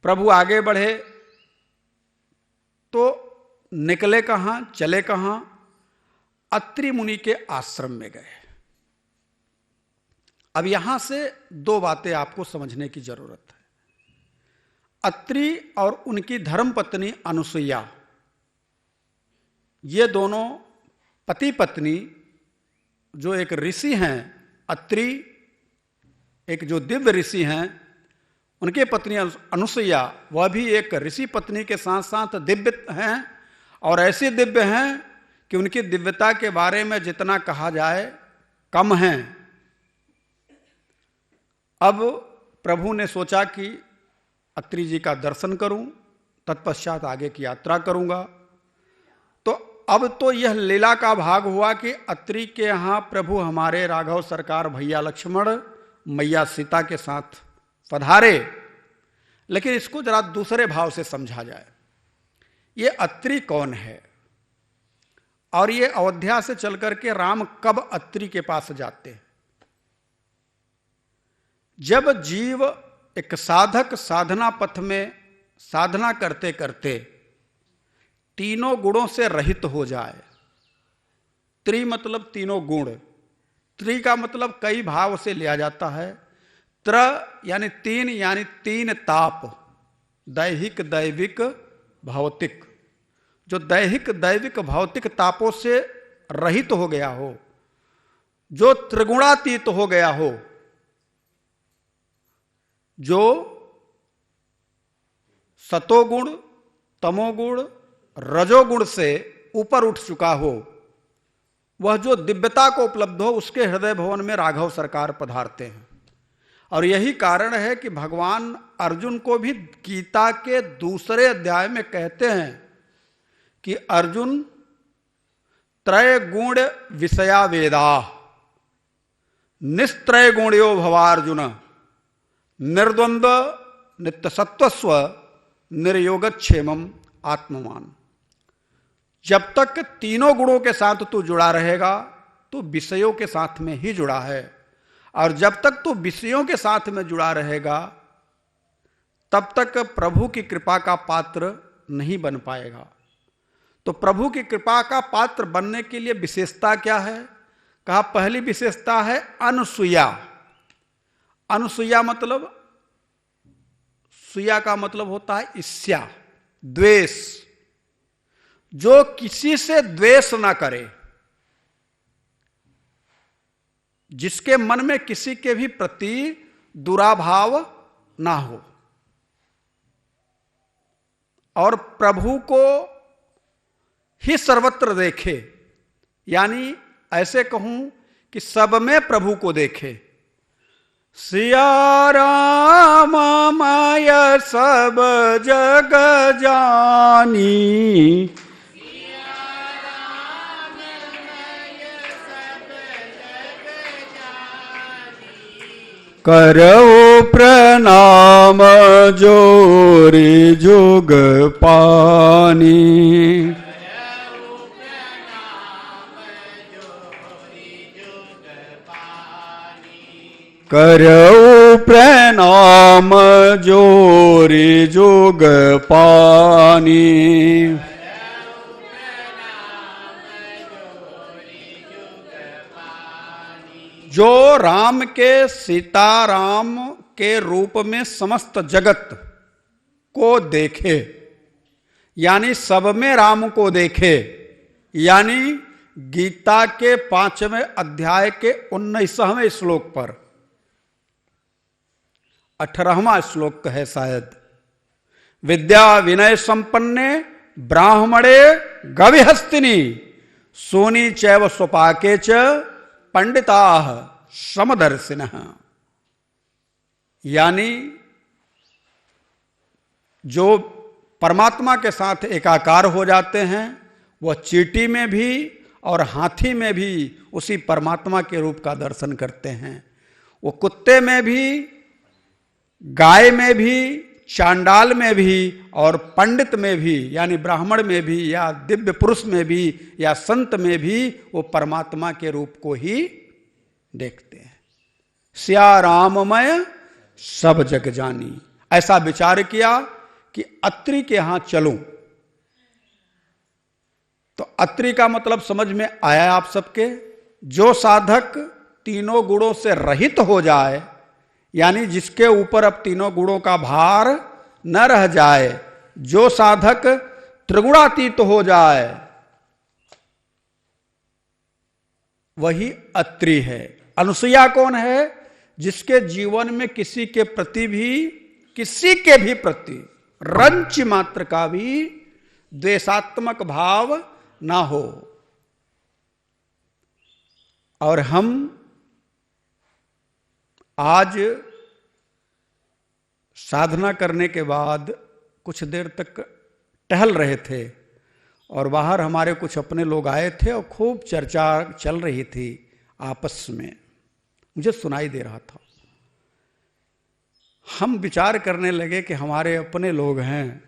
Speaker 1: प्रभु आगे बढ़े तो निकले कहां, चले कहां? अत्रि मुनि के आश्रम में गए। अब यहां से 2 बातें आपको समझने की जरूरत है। अत्रि और उनकी धर्मपत्नी अनुसुईया, ये दोनों पति पत्नी, जो एक ऋषि हैं अत्रि, एक जो दिव्य ऋषि हैं, उनके पत्नी अनुसुईया, वह भी एक ऋषि पत्नी के साथ साथ दिव्य हैं, और ऐसे दिव्य हैं कि उनकी दिव्यता के बारे में जितना कहा जाए कम है। अब प्रभु ने सोचा कि अत्रि जी का दर्शन करूं, तत्पश्चात आगे की यात्रा करूंगा। तो अब तो यह लीला का भाग हुआ कि अत्रि के यहां प्रभु हमारे राघव सरकार भैया लक्ष्मण मैया सीता के साथ पधारे। लेकिन इसको जरा दूसरे भाव से समझा जाए। ये अत्रि कौन है, और ये अयोध्या से चलकर के राम कब अत्रि के पास जाते हैं? जब जीव एक साधक साधना पथ में साधना करते करते तीनों गुणों से रहित हो जाए। त्रि मतलब तीनों गुण, त्रि का मतलब कई भाव से लिया जाता है। त्र यानी 3, यानी 3 ताप, दैहिक दैविक भौतिक। जो दैहिक दैविक भौतिक तापों से रहित हो गया हो, जो त्रिगुणातीत हो गया हो, जो सतोगुण, तमोगुण, रजोगुण से ऊपर उठ चुका हो, वह जो दिव्यता को उपलब्ध हो उसके हृदय भवन में राघव सरकार पधारते हैं। और यही कारण है कि भगवान अर्जुन को भी गीता के दूसरे अध्याय में कहते हैं कि अर्जुन त्रय गुण विषया वेदा निस्त्रय गुण्यो भवार्जुन निर्द्वंद्व नित्य सत्वस्व निर्योगक्षेमम आत्मवान। जब तक तीनों गुणों के साथ तू जुड़ा रहेगा तो विषयों के साथ में ही जुड़ा है, और जब तक तू विषयों के साथ में जुड़ा रहेगा तब तक प्रभु की कृपा का पात्र नहीं बन पाएगा। तो प्रभु की कृपा का पात्र बनने के लिए विशेषता क्या है? कहा पहली विशेषता है अनुसूया। अनुसूया मतलब, सुया का मतलब होता है ईर्ष्या, द्वेष। जो किसी से द्वेष ना करे, जिसके मन में किसी के भी प्रति दुराभाव ना हो, और प्रभु को ही सर्वत्र देखे, यानी ऐसे कहूं कि सब में प्रभु को देखे। सिया राम माय सब जग जानी, करो प्रणाम जोरी जुग पानी। करो प्रणाम जोरी जुग पानी। जो राम के सीताराम के रूप में समस्त जगत को देखे, यानी सब में राम को देखे, यानी गीता के 5वें अध्याय के 19वें श्लोक पर 18वां श्लोक है शायद, विद्या विनय संपन्ने ब्राह्मणे गविहस्तिनी सोनी चैव स्वपाके च पंडिता समदर्शिनः। यानी जो परमात्मा के साथ एकाकार हो जाते हैं वह चींटी में भी और हाथी में भी उसी परमात्मा के रूप का दर्शन करते हैं। वो कुत्ते में भी, गाय में भी, चांडाल में भी और पंडित में भी, यानी ब्राह्मण में भी या दिव्य पुरुष में भी या संत में भी वो परमात्मा के रूप को ही देखते हैं। सिया राममय सब जग जानी। ऐसा विचार किया कि अत्रि के यहां चलूं, तो अत्रि का मतलब समझ में आया आप सबके। जो साधक तीनों गुणों से रहित हो जाए, यानी जिसके ऊपर अब तीनों गुणों का भार न रह जाए, जो साधक त्रिगुणातीत हो जाए, वही अत्रि है। अनुसूया कौन है? जिसके जीवन में किसी के प्रति भी, किसी के भी प्रति रंच मात्र का भी द्वेषात्मक भाव ना हो। और हम आज साधना करने के बाद कुछ देर तक टहल रहे थे और बाहर हमारे कुछ अपने लोग आए थे और खूब चर्चा चल रही थी आपस में, मुझे सुनाई दे रहा था। हम विचार करने लगे कि हमारे अपने लोग हैं,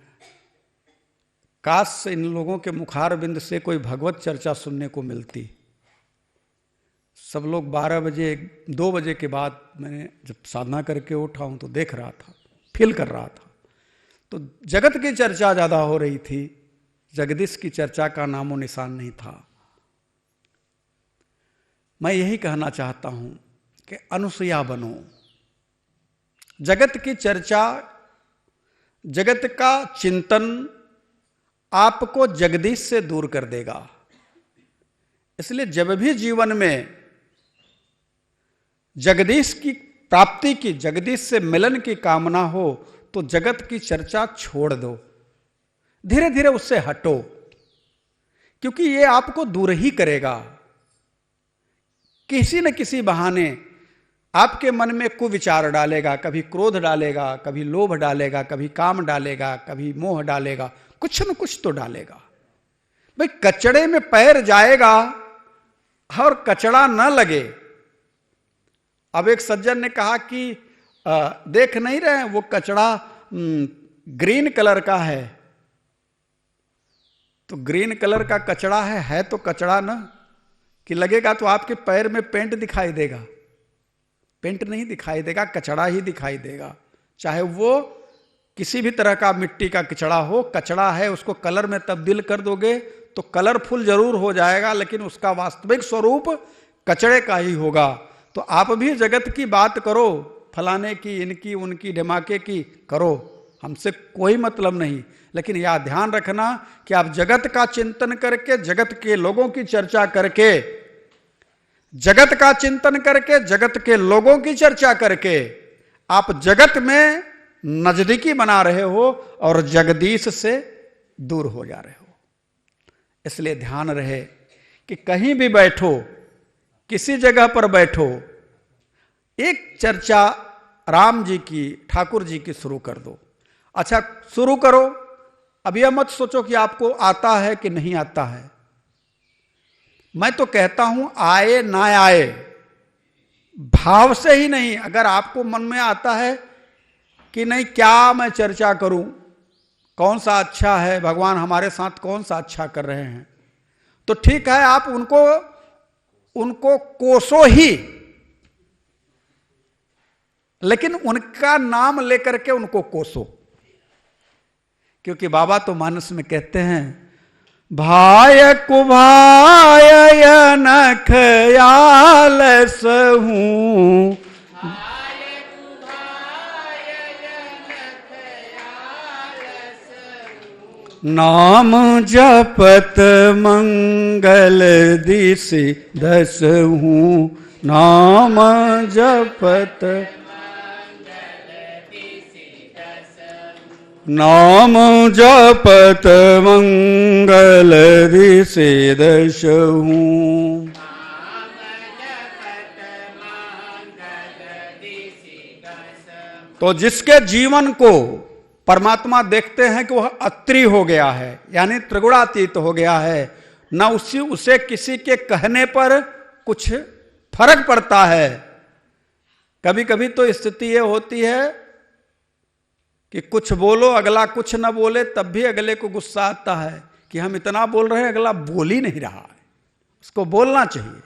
Speaker 1: काश इन लोगों के मुखार बिंद से कोई भगवत चर्चा सुनने को मिलती। सब लोग 12 बजे 2 बजे के बाद, मैंने जब साधना करके उठा हूं तो देख रहा था, फील कर रहा था, तो जगत की चर्चा ज्यादा हो रही थी, जगदीश की चर्चा का नामो निशान नहीं था। मैं यही कहना चाहता हूं कि अनुसूया बनो। जगत की चर्चा, जगत का चिंतन आपको जगदीश से दूर कर देगा। इसलिए जब भी जीवन में जगदीश की प्राप्ति की, जगदीश से मिलन की कामना हो तो जगत की चर्चा छोड़ दो, धीरे धीरे उससे हटो, क्योंकि ये आपको दूर ही करेगा। किसी न किसी बहाने आपके मन में कुविचार डालेगा, कभी क्रोध डालेगा, कभी लोभ डालेगा, कभी काम डालेगा, कभी मोह डालेगा, कुछ न कुछ तो डालेगा। भाई कचड़े में पैर जाएगा और कचड़ा न लगे। अब एक सज्जन ने कहा कि देख नहीं रहे वो कचड़ा ग्रीन कलर का है, तो ग्रीन कलर का कचड़ा है तो कचड़ा ना, कि लगेगा तो आपके पैर में पेंट दिखाई देगा, पेंट नहीं दिखाई देगा, कचड़ा ही दिखाई देगा। चाहे वो किसी भी तरह का मिट्टी का कचड़ा हो, कचड़ा है, उसको कलर में तब्दील कर दोगे तो कलरफुल जरूर हो जाएगा, लेकिन उसका वास्तविक स्वरूप कचड़े का ही होगा। तो आप भी जगत की बात करो, फलाने की, इनकी, उनकी, ढमाके की करो, हमसे कोई मतलब नहीं, लेकिन यह ध्यान रखना कि आप जगत का चिंतन करके, जगत के लोगों की चर्चा करके, जगत का चिंतन करके, जगत के लोगों की चर्चा करके आप जगत में नजदीकी बना रहे हो और जगदीश से दूर हो जा रहे हो। इसलिए ध्यान रहे कि कहीं भी बैठो, किसी जगह पर बैठो, एक चर्चा राम जी की, ठाकुर जी की शुरू कर दो। अच्छा शुरू करो, अब यह मत सोचो कि आपको आता है कि नहीं आता है। मैं तो कहता हूं आए ना आए, भाव से ही नहीं, अगर आपको मन में आता है कि नहीं क्या मैं चर्चा करूं, कौन सा अच्छा है, भगवान हमारे साथ कौन सा अच्छा कर रहे हैं, तो ठीक है, आप उनको कोसो ही, लेकिन उनका नाम लेकर के उनको कोसो। क्योंकि बाबा तो मानस में कहते हैं, भाय कुभाय नख याल सहूं, नाम जपत मंगल दिसि दसहूं, नाम जपत नाम जपत मंगल दिसि दसहूं। तो जिसके जीवन को परमात्मा देखते हैं कि वह अत्रि हो गया है, यानी त्रिगुणातीत हो गया है, ना उसे किसी के कहने पर कुछ फर्क पड़ता है। कभी कभी तो स्थिति यह होती है कि कुछ बोलो, अगला कुछ ना बोले, तब भी अगले को गुस्सा आता है कि हम इतना बोल रहे हैं, अगला बोल ही नहीं रहा है, उसको बोलना चाहिए।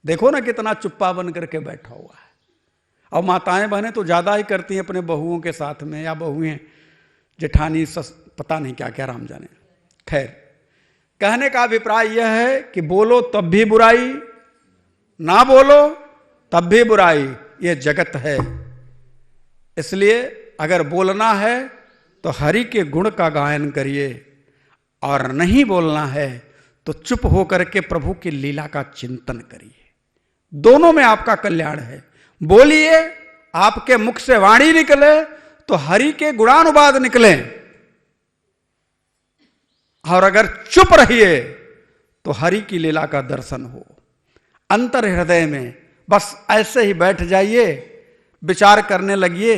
Speaker 1: देखो ना कितना चुप्पा बन करके बैठा हुआ है। और माताएं बहनें तो ज्यादा ही करती हैं अपने बहुओं के साथ में, या बहुएं जेठानी पता नहीं क्या क्या राम जाने। खैर, कहने का अभिप्राय यह है कि बोलो तब भी बुराई, ना बोलो तब भी बुराई, ये जगत है। इसलिए अगर बोलना है तो हरि के गुण का गायन करिए, और नहीं बोलना है तो चुप होकर के प्रभु की लीला का चिंतन करिए। दोनों में आपका कल्याण है। बोलिए, आपके मुख से वाणी निकले तो हरि के गुणानुवाद निकले, और अगर चुप रहिए तो हरि की लीला का दर्शन हो। अंतर हृदय में बस ऐसे ही बैठ जाइए, विचार करने लगिए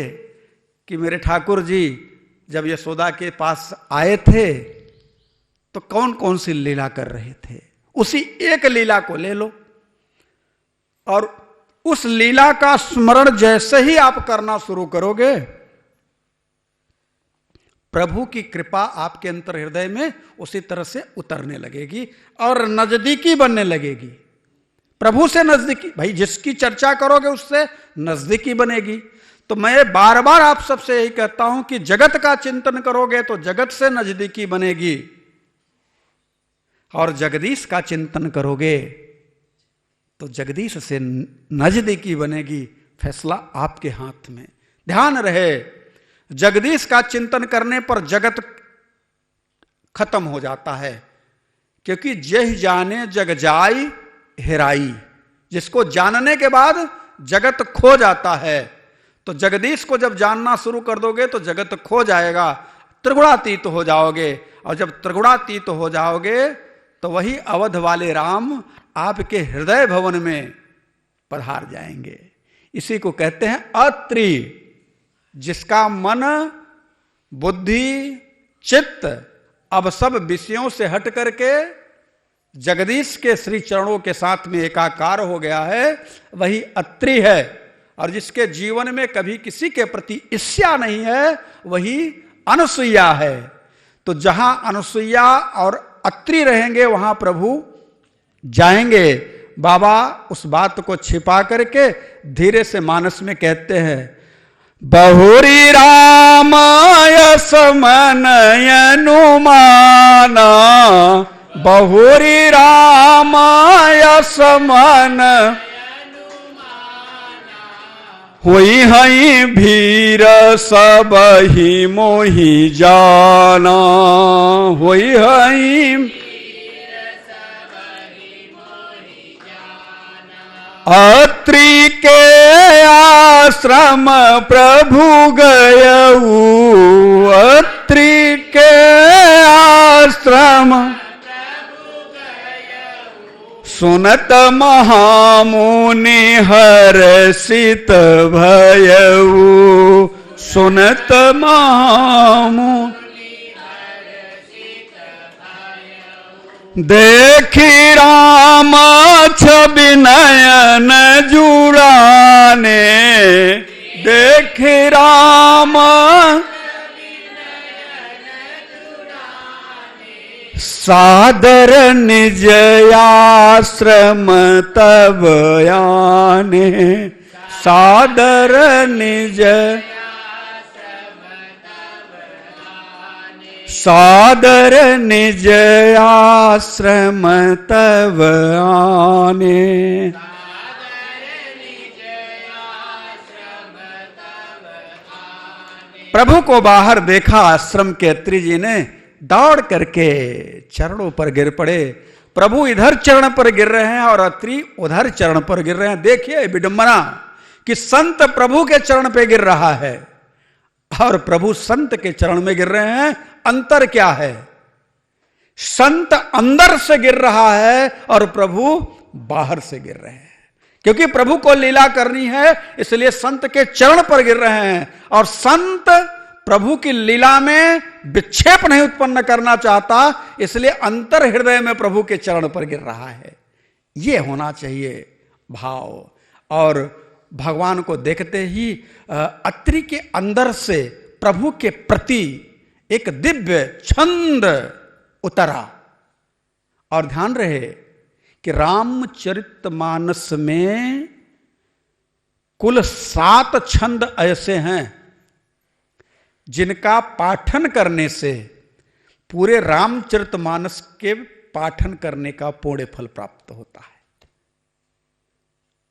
Speaker 1: कि मेरे ठाकुर जी जब यशोदा के पास आए थे तो कौन कौन सी लीला कर रहे थे, उसी एक लीला को ले लो, और उस लीला का स्मरण जैसे ही आप करना शुरू करोगे, प्रभु की कृपा आपके अंतर हृदय में उसी तरह से उतरने लगेगी और नजदीकी बनने लगेगी। प्रभु से नजदीकी, भाई जिसकी चर्चा करोगे उससे नजदीकी बनेगी। तो मैं बार बार आप सबसे यही कहता हूं कि जगत का चिंतन करोगे तो जगत से नजदीकी बनेगी, और जगदीश का चिंतन करोगे तो जगदीश से नजदीकी बनेगी। फैसला आपके हाथ में। ध्यान रहे, जगदीश का चिंतन करने पर जगत खत्म हो जाता है, क्योंकि जय जाने जग जाई हेराई, जिसको जानने के बाद जगत खो जाता है। तो जगदीश को जब जानना शुरू कर दोगे तो जगत खो जाएगा, त्रिगुणातीत हो जाओगे, और जब त्रिगुणातीत हो जाओगे तो वही अवध वाले राम आपके हृदय भवन में पधार जाएंगे। इसी को कहते हैं अत्रि। जिसका मन, बुद्धि, चित्त अब सब विषयों से हट करके जगदीश के श्री चरणों के साथ में एकाकार हो गया है, वही अत्रि है। और जिसके जीवन में कभी किसी के प्रति ईर्ष्या नहीं है, वही अनसुईया है। तो जहां अनसुईया और अत्रि रहेंगे वहां प्रभु जाएंगे। बाबा उस बात को छिपा करके धीरे से मानस में कहते हैं, बहुरी रामाय समनय अनुमाना, बहुरी रामाय समन हुई हई भीर सब ही मोहि जाना, हुई हई अत्रि के आश्रम प्रभु गयऊ, अत्रि के आश्रम सुनत महामुनि हर्षित भयऊ, सुनत महामुनि देखी राम छवि नयन जुड़ाने, देखी राम सादर निज आश्रम तब आने, सादर निज सादर निज आश्रम तब आने। प्रभु को बाहर देखा आश्रम के अत्रि जी ने, दौड़ करके चरणों पर गिर पड़े। प्रभु इधर चरण पर गिर रहे हैं और अत्रि उधर चरण पर गिर रहे हैं। देखिए विडंबना कि संत प्रभु के चरण पे गिर रहा है और प्रभु संत के चरण में गिर रहे हैं। अंतर क्या है? संत अंदर से गिर रहा है और प्रभु बाहर से गिर रहे हैं। क्योंकि प्रभु को लीला करनी है, इसलिए संत के चरण पर गिर रहे हैं। और संत प्रभु की लीला में विक्षेप नहीं उत्पन्न करना चाहता, इसलिए अंतर हृदय में प्रभु के चरण पर गिर रहा है। यह होना चाहिए भाव। और भगवान को देखते ही अत्रि के अंदर से प्रभु के प्रति एक दिव्य छंद उतरा। और ध्यान रहे कि रामचरितमानस में कुल 7 छंद ऐसे हैं जिनका पाठन करने से पूरे रामचरितमानस के पाठन करने का पुण्य फल प्राप्त होता है।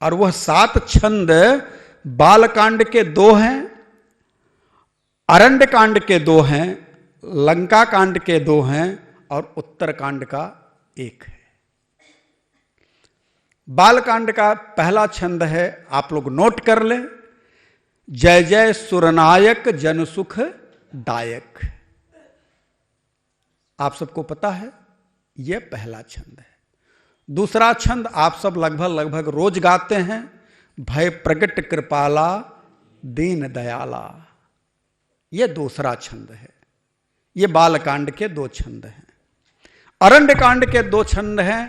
Speaker 1: और वह 7 छंद बालकांड के 2 हैं, अरण्य कांड के 2 हैं, लंका कांड के 2 हैं और उत्तरकांड का 1 है। बालकांड का पहला छंद है, आप लोग नोट कर लें, जय जय सुरनायक जन सुख दायक। आप सबको पता है यह पहला छंद है। दूसरा छंद आप सब लगभग रोज गाते हैं, भय प्रगट कृपाला दीन दयाला। यह दूसरा छंद है। यह बालकांड के 2 छंद हैं। अरण्य कांड के 2 छंद हैं।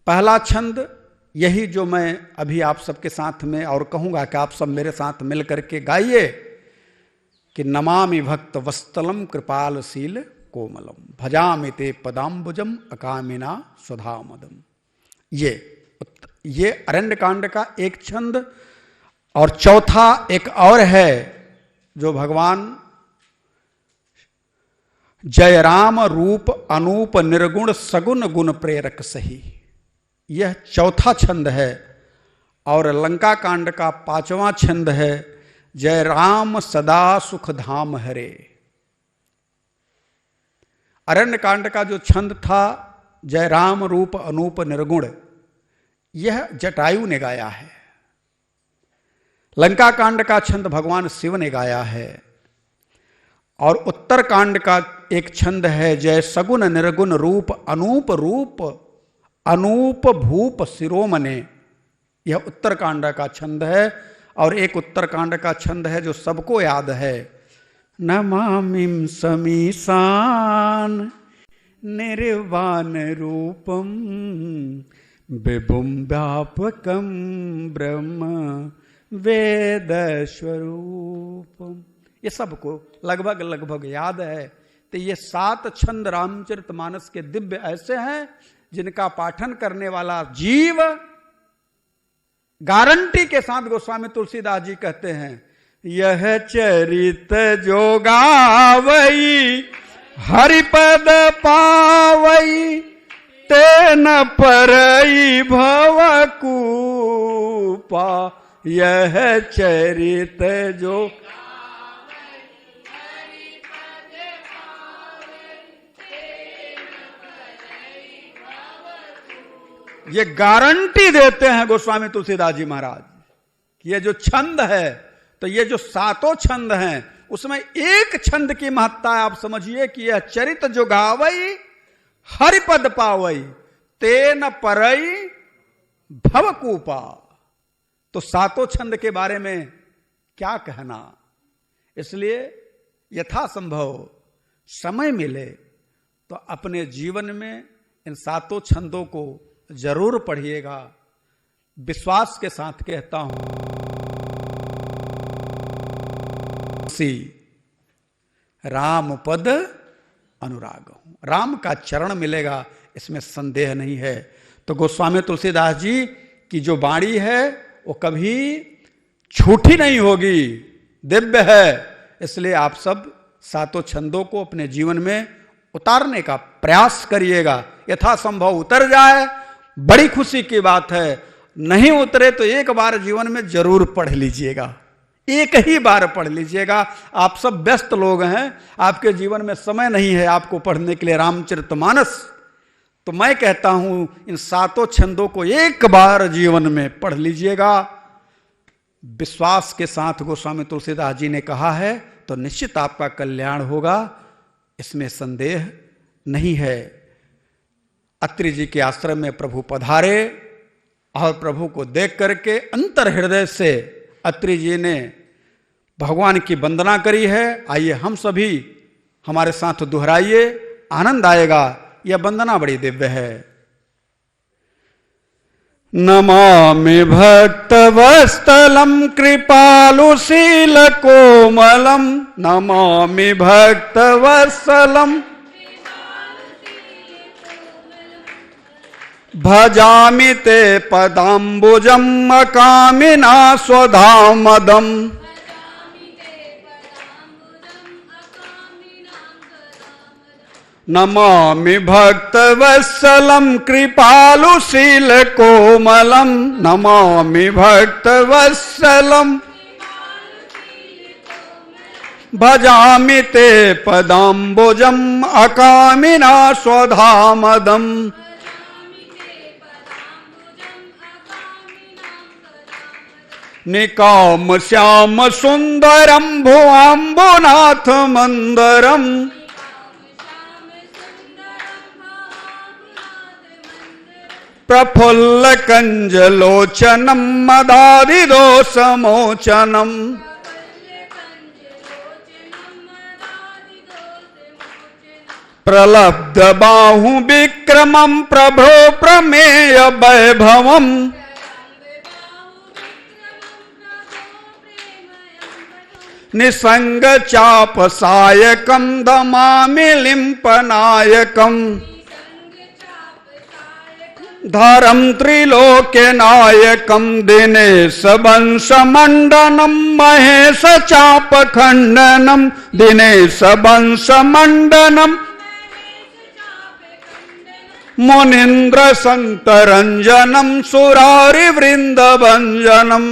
Speaker 1: पहला छंद यही जो मैं अभी आप सबके साथ में और कहूंगा कि आप सब मेरे साथ मिल करके गाइए कि नमामि भक्त वत्सलम कृपालशील कोमलम भजामि ते पदाम्बुजम अकामिना सुधामदम। ये अरण्य कांड का 1 छंद। और चौथा एक और है जो भगवान जय राम रूप अनूप निर्गुण सगुण गुण प्रेरक सही, यह चौथा छंद है। और लंका कांड का 5वां छंद है, जय राम सदा सुख धाम हरे। अरण्य कांड का जो छंद था जय राम रूप अनूप निर्गुण, यह जटायु ने गाया है। लंका कांड का छंद भगवान शिव ने गाया है। और उत्तरकांड का एक छंद है, जय सगुन निर्गुण रूप अनूप रूप अनूप भूप शिरोमणे। यह उत्तरकांड का छंद है। और एक उत्तरकांड का छंद है जो सबको याद है, नमामिं समीशान निर्वाण रूपम विभुम व्यापकम ब्रह्म वेद स्वरूपम। ये सबको लगभग लगभग याद है। तो ये 7 छंद रामचरितमानस के दिव्य ऐसे हैं जिनका पाठन करने वाला जीव गारंटी के साथ गोस्वामी तुलसीदास जी कहते हैं, यह चरित जो गावई हरिपद पावई तेन परई भवकूपा। यह चरित जो ये गारंटी देते हैं गोस्वामी तुलसीदास जी महाराज कि ये जो छंद है, तो ये जो 7 छंद हैं उसमें एक छंद की महत्ता आप समझिए कि यह चरित जो गावई हरिपद पावई तेन परई भवकूपा। तो 7 छंद के बारे में क्या कहना। इसलिए यथासंभव समय मिले तो अपने जीवन में इन 7 छंदों को जरूर पढ़िएगा। विश्वास के साथ कहता हूं, राम पद अनुराग हूं, राम का चरण मिलेगा, इसमें संदेह नहीं है। तो गोस्वामी तुलसीदास जी की जो वाणी है वो कभी झूठी नहीं होगी, दिव्य है। इसलिए आप सब 7 छंदों को अपने जीवन में उतारने का प्रयास करिएगा। यथासंभव उतर जाए बड़ी खुशी की बात है, नहीं उतरे तो एक बार जीवन में जरूर पढ़ लीजिएगा, एक ही बार पढ़ लीजिएगा। आप सब व्यस्त लोग हैं, आपके जीवन में समय नहीं है आपको पढ़ने के लिए रामचरितमानस। तो मैं कहता हूं इन 7 छंदों को एक बार जीवन में पढ़ लीजिएगा। विश्वास के साथ गोस्वामी तुलसीदास जी ने कहा है तो निश्चित आपका कल्याण होगा, इसमें संदेह नहीं है। अत्रि जी के आश्रम में प्रभु पधारे और प्रभु को देख करके अंतर हृदय से अत्रि जी ने भगवान की वंदना करी है। आइए हम सभी हमारे साथ दोहराइए, आनंद आएगा। यह वंदना बड़ी दिव्य है। नमामि भक्तवत्सलं कृपालुशील कोमलं, नमामि भक्तवत्सलं भजामि ते पदाम्बुजं अकामिना स्वधामदम्। नमामि भक्तवत्सलं कृपालुशील कोमलं, नमामि भक्तवत्सलं भजामि ते पदाम्बुजं अकामिना स्वधामदम्। निकाम श्याम सुंदरम भुआम्बुनाथ मंदरम, प्रफुल्ल कंजलोचनम मदादिदोषमोचनम। प्रलब्ध बाहु विक्रमं प्रभो प्रमेय वैभवम, निसंग चाप सायकम दमामि लिंपनायकम। धरम त्रिलोक्य नायकम दिनेश वंश मंडनम, महेश चाप खंडनम दिनेश वंश मंडनम। मुनीन्द्र संतरंजनम सुरारि वृंद भंजनम।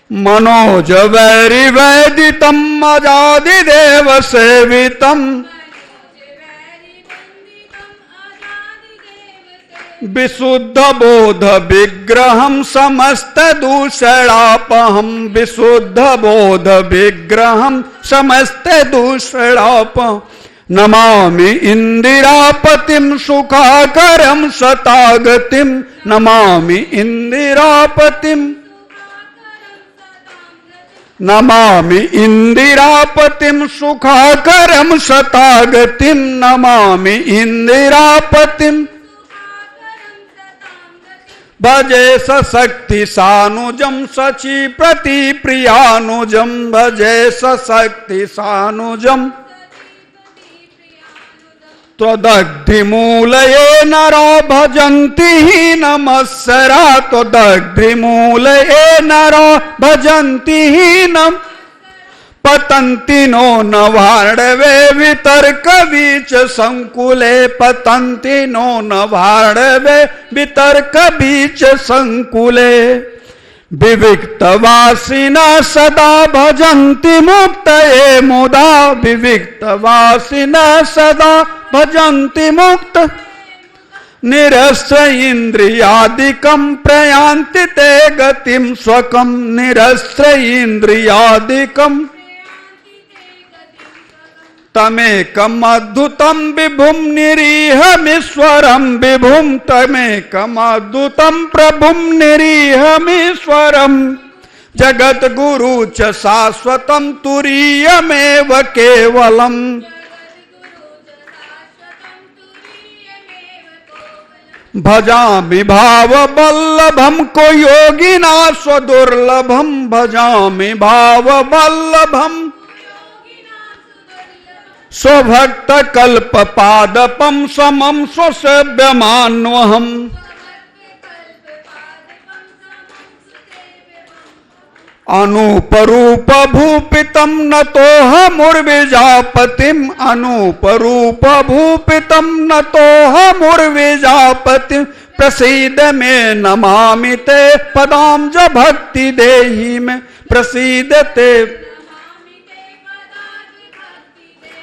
Speaker 1: मनोज वैरि वैदितम अजादिदेव सेवितम। विशुद्ध बोध विग्रहम समस्त दूषणापहम, विशुद्ध बोध विग्रहम समस्त दूषणापहम, नमामि इंदिरापतिम सुखाकरम शतागतिम, नमामि इंदिरापतिम, नमामि इंदिरापतिम सुखाकरम शतागतिम, नमामि इंदिरापतिम, भजे सशक्ति सानुजम शचि प्रति प्रियानुजम, भजे सशक्ति सानुजम, त्वदग्धिमूलये नरो भजन्ति हीनमस्सरा, त्वदग्धिमूलये नरो भजन्ति हीनम्, पतन्ति नो नवार्णवे वितर्क बीच संकुले, पतन्ति नो नवार्णवे वितर्क बीच संकुले, विविक्तवासिना सदा भजन्ति मुक्तये मुदा, विविक्तवासिना सदा भजन्ति मुक्त, निरस्य इंद्रियादिकं प्रयान्ति ते गतिं स्वकं, निरस्य इंद्रियादिकं तमेकमद्भुतं विभुं निरीहमीश्वरं विभुं, तमेकमद्भुतं प्रभुं निरीहमीश्वरं, जगद्गुरु च शाश्वतं तुरीयमेव केवलम्, भजामि भाववल्लभं को योगिना स्वदुर्लभं, भजामि भाववल्लभं स्वभक्त कल्पपादपं समं स्वसेव्यमान्वहम्, अनूपरूप भूपितं नतोऽहमुर्विजापतिम्, अनूपरूप भूपितं नतोऽहमुर्विजापतिम्, प्रसीद मे नमामि ते पदांज भक्ति देहि में, प्रसीद ते।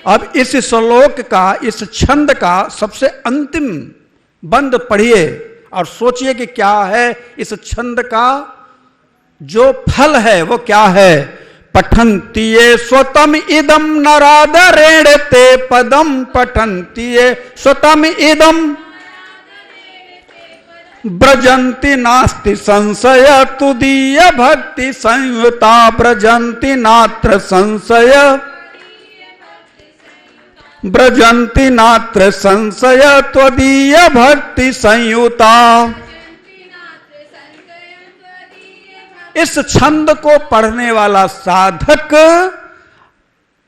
Speaker 1: अब इस श्लोक का, इस छंद का सबसे अंतिम बंद पढ़िए और सोचिए कि क्या है इस छंद का जो फल है वो क्या है। पठन्ति ये स्वतम इदम नरादरेण ते पदम, पठन्ति ये स्वतम इदम ब्रजन्ति नास्ति संशय तुदीय भक्ति संयुता, ब्रजन्ति नात्र संशय, ब्रजन्ति नात्र संशय त्वदीय भक्ति संयुता। इस छंद को पढ़ने वाला साधक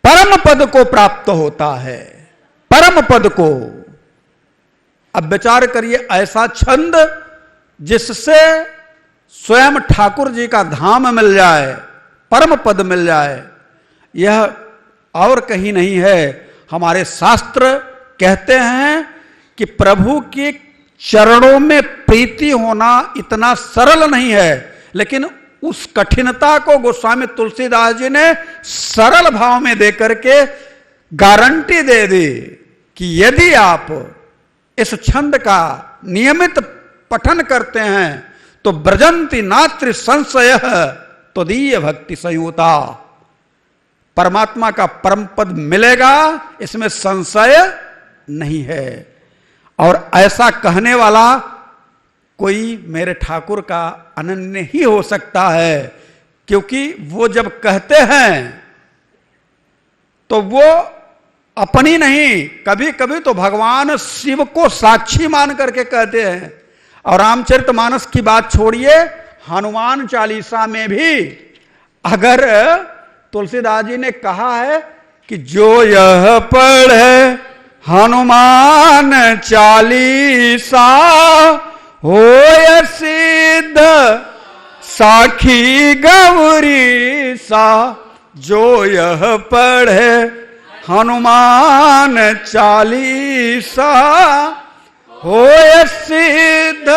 Speaker 1: परम पद को प्राप्त होता है, परम पद को। अब विचार करिए, ऐसा छंद जिससे स्वयं ठाकुर जी का धाम मिल जाए, परम पद मिल जाए, यह और कहीं नहीं है। हमारे शास्त्र कहते हैं कि प्रभु के चरणों में प्रीति होना इतना सरल नहीं है, लेकिन उस कठिनता को गोस्वामी तुलसीदास जी ने सरल भाव में देकर के गारंटी दे दी कि यदि आप इस छंद का नियमित पठन करते हैं तो ब्रजंति नात्र संशय त्वदीय भक्ति संयुता, परमात्मा का परम पद मिलेगा, इसमें संशय नहीं है। और ऐसा कहने वाला कोई मेरे ठाकुर का अनन्य ही हो सकता है, क्योंकि वो जब कहते हैं तो वो अपनी नहीं, कभी कभी तो भगवान शिव को साक्षी मान करके कहते हैं। और रामचरितमानस की बात छोड़िए, हनुमान चालीसा में भी अगर तुलसीदास जी ने कहा है कि जो यह पढ़े हनुमान चालीसा होय सिद्ध साखी गौरी सा, जो यह पढ़े हनुमान चालीसा होय सिद्ध।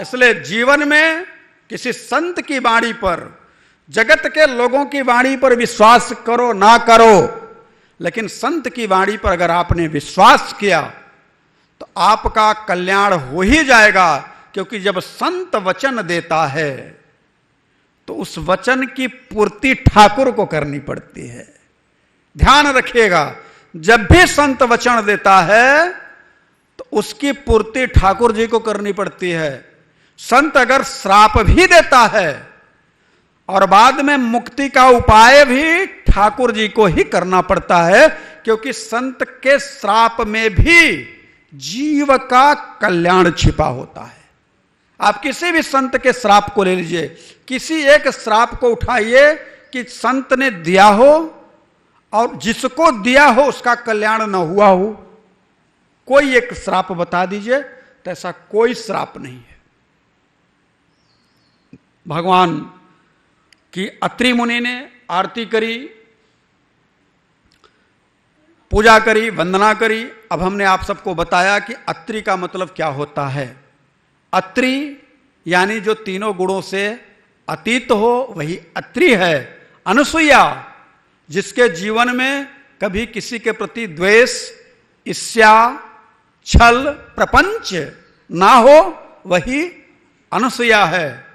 Speaker 1: इसलिए जीवन में किसी संत की वाणी पर, जगत के लोगों की वाणी पर विश्वास करो ना करो, लेकिन संत की वाणी पर अगर आपने विश्वास किया तो आपका कल्याण हो ही जाएगा, क्योंकि जब संत वचन देता है तो उस वचन की पूर्ति ठाकुर को करनी पड़ती है। ध्यान रखिएगा, जब भी संत वचन देता है तो उसकी पूर्ति ठाकुर जी को करनी पड़ती है। संत अगर श्राप भी देता है और बाद में मुक्ति का उपाय भी ठाकुर जी को ही करना पड़ता है, क्योंकि संत के श्राप में भी जीव का कल्याण छिपा होता है। आप किसी भी संत के श्राप को ले लीजिए, किसी एक श्राप को उठाइए कि संत ने दिया हो और जिसको दिया हो उसका कल्याण न हुआ हो, कोई एक श्राप बता दीजिए। तो ऐसा कोई श्राप नहीं है। भगवान की अत्रि मुनि ने आरती करी, पूजा करी, वंदना करी। अब हमने आप सबको बताया कि अत्रि का मतलब क्या होता है। अत्रि यानी जो तीनों गुणों से अतीत हो वही अत्रि है। अनुसुईया, जिसके जीवन में कभी किसी के प्रति द्वेष, ईर्ष्या, छल, प्रपंच ना हो, वही अनुसुईया है।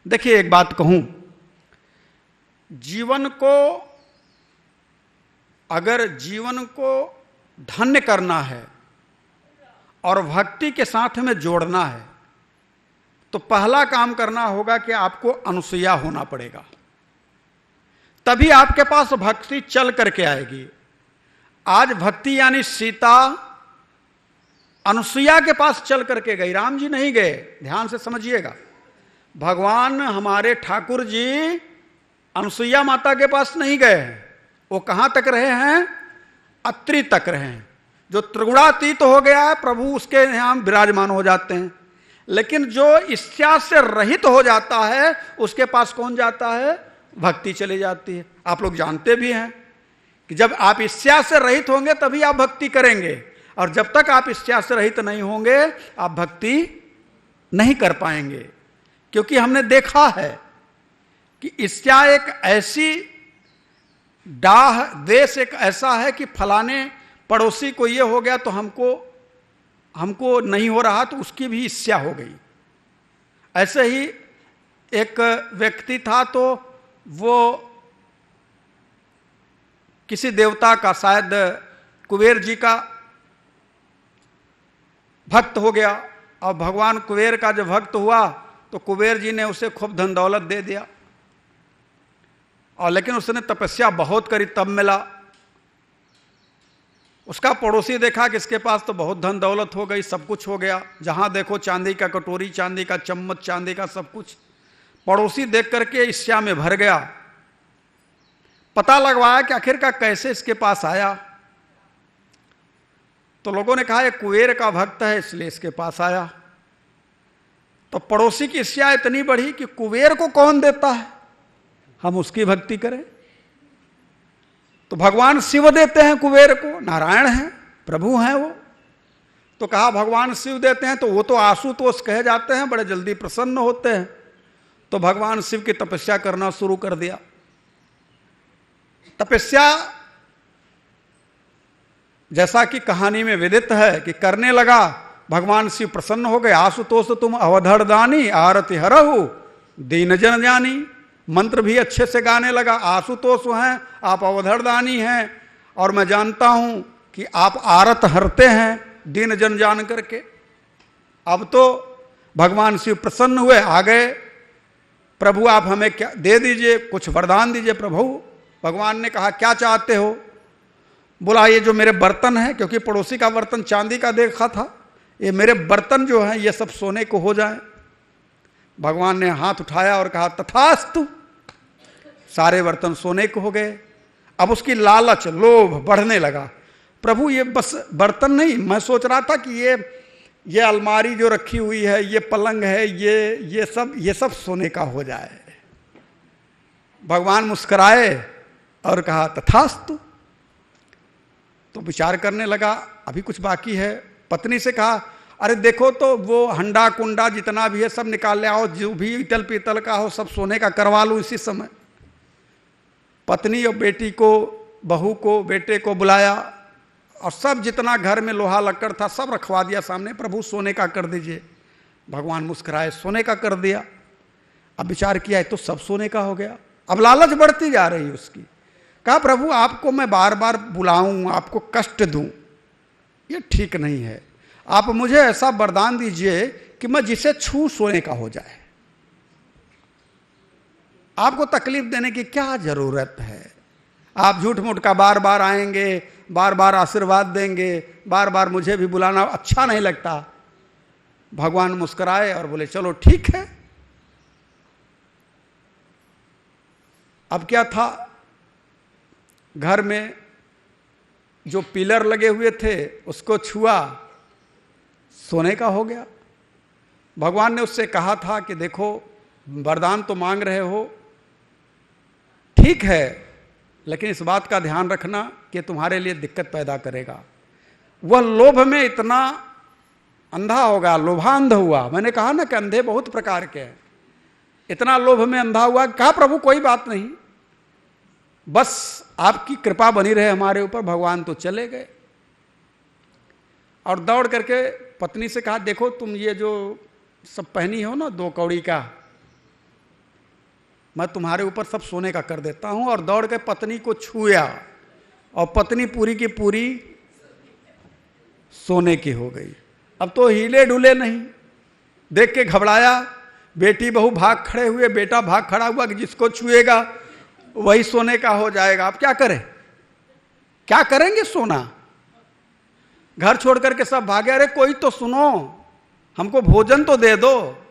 Speaker 1: देखिए एक बात कहूं, अगर जीवन को धन्य करना है और भक्ति के साथ में जोड़ना है तो पहला काम करना होगा कि आपको अनुसुईया होना पड़ेगा, तभी आपके पास भक्ति चल करके आएगी। आज भक्ति यानी सीता अनुसुईया के पास चल करके गई, राम जी नहीं गए। ध्यान से समझिएगा, भगवान हमारे ठाकुर जी अनुसुईया माता के पास नहीं गए हैं। वो कहां तक रहे हैं? अत्रि तक रहे हैं। जो त्रिगुणातीत हो गया है प्रभु, उसके यहां विराजमान हो जाते हैं। लेकिन जो इच्छा से रहित हो जाता है उसके पास कौन जाता है? भक्ति चली जाती है। आप लोग जानते भी हैं कि जब आप इच्छा से रहित होंगे तभी आप भक्ति करेंगे, और जब तक आप इच्छा से रहित नहीं होंगे आप भक्ति नहीं कर पाएंगे। क्योंकि हमने देखा है कि इच्छा एक ऐसी डाह, देश एक ऐसा है कि फलाने पड़ोसी को ये हो गया तो हमको नहीं हो रहा, तो उसकी भी इच्छा हो गई। ऐसे ही एक व्यक्ति था, तो वो किसी देवता का, शायद कुबेर जी का भक्त हो गया, और भगवान कुबेर का जब भक्त हुआ तो कुबेर जी ने उसे खूब धन दौलत दे दिया। और लेकिन उसने तपस्या बहुत करी तब मिला। उसका पड़ोसी देखा कि इसके पास तो बहुत धन दौलत हो गई, सब कुछ हो गया, जहां देखो चांदी का कटोरी, चांदी का चम्मच, चांदी का सब कुछ। पड़ोसी देख करके ईर्ष्या में भर गया। पता लगवाया कि आखिर का कैसे इसके पास आया। तो लोगों ने कहा ये कुबेर का भक्त है इसलिए इसके पास आया। तो पड़ोसी की ईर्ष्या इतनी बढ़ी कि कुबेर को कौन देता है, हम उसकी भक्ति करें। तो भगवान शिव देते हैं कुबेर को, नारायण हैं, प्रभु हैं वो। तो कहा भगवान शिव देते हैं तो वो तो आशुतोष कहे जाते हैं, बड़े जल्दी प्रसन्न होते हैं। तो भगवान शिव की तपस्या करना शुरू कर दिया। तपस्या जैसा कि कहानी में विदित है कि करने लगा, भगवान शिव प्रसन्न हो गए। आशुतोष तुम अवधर दानी आरति हरहु दीन जन जानी। मंत्र भी अच्छे से गाने लगा। आशुतोष हैं, आप अवधरदानी हैं, और मैं जानता हूं कि आप आरत हरते हैं दीन जन जान करके। अब तो भगवान शिव प्रसन्न हुए, आ गए। प्रभु आप हमें क्या दे दीजिए, कुछ वरदान दीजिए प्रभु। भगवान ने कहा क्या चाहते हो? बोला ये जो मेरे बर्तन हैं, क्योंकि पड़ोसी का बर्तन चांदी का देखा था, ये मेरे बर्तन जो हैं ये सब सोने को हो जाए। भगवान ने हाथ उठाया और कहा तथास्तु। सारे बर्तन सोने को हो गए। अब उसकी लालच, लोभ बढ़ने लगा। प्रभु ये बस बर्तन नहीं, मैं सोच रहा था कि ये अलमारी जो रखी हुई है, ये पलंग है, ये सब सोने का हो जाए। भगवान मुस्कुराए और कहा तथास्तु। तो विचार करने लगा अभी कुछ बाकी है। पत्नी से कहा अरे देखो तो वो हंडा कुंडा जितना भी है सब निकाल ले आओ, जो भी इतल पीतल का हो सब सोने का करवा लो इसी समय। पत्नी और बेटी को बहू को, बेटे को बुलाया और सब जितना घर में लोहा लक्कड़ था सब रखवा दिया सामने। प्रभु सोने का कर दीजिए। भगवान मुस्कुराए, सोने का कर दिया। अब विचार किया तो सब सोने का हो गया। अब लालच बढ़ती जा रही उसकी। कहा प्रभु आपको मैं बार बार बुलाऊं, आपको कष्ट दूं, ये ठीक नहीं है। आप मुझे ऐसा वरदान दीजिए कि मैं जिसे छू सोने का हो जाए। आपको तकलीफ देने की क्या जरूरत है? आप झूठ मूठ का बार बार आएंगे, बार बार आशीर्वाद देंगे, बार बार मुझे भी बुलाना अच्छा नहीं लगता। भगवान मुस्कुराए और बोले चलो ठीक है। अब क्या था, घर में जो पिलर लगे हुए थे उसको छुआ, सोने का हो गया। भगवान ने उससे कहा था कि देखो वरदान तो मांग रहे हो, ठीक है, लेकिन इस बात का ध्यान रखना कि तुम्हारे लिए दिक्कत पैदा करेगा। वह लोभ में इतना अंधा होगा, लोभांध हुआ। मैंने कहा ना कि अंधे बहुत प्रकार के हैं। इतना लोभ में अंधा हुआ। कहा प्रभु कोई बात नहीं, बस आपकी कृपा बनी रहे हमारे ऊपर। भगवान तो चले गए और दौड़ करके पत्नी से कहा देखो तुम ये जो सब पहनी हो ना 2 कौड़ी का, मैं तुम्हारे ऊपर सब सोने का कर देता हूं। और दौड़ के पत्नी को छुआ और पत्नी पूरी की पूरी सोने की हो गई। अब तो हिले डुले नहीं। देख के घबराया, बेटी बहू भाग खड़े हुए, बेटा भाग खड़ा हुआ कि जिसको छुएगा वही सोने का हो जाएगा। अब क्या करें, क्या करेंगे? सोना। घर छोड़ करके सब भागे। अरे कोई तो सुनो, हमको भोजन तो दे दो।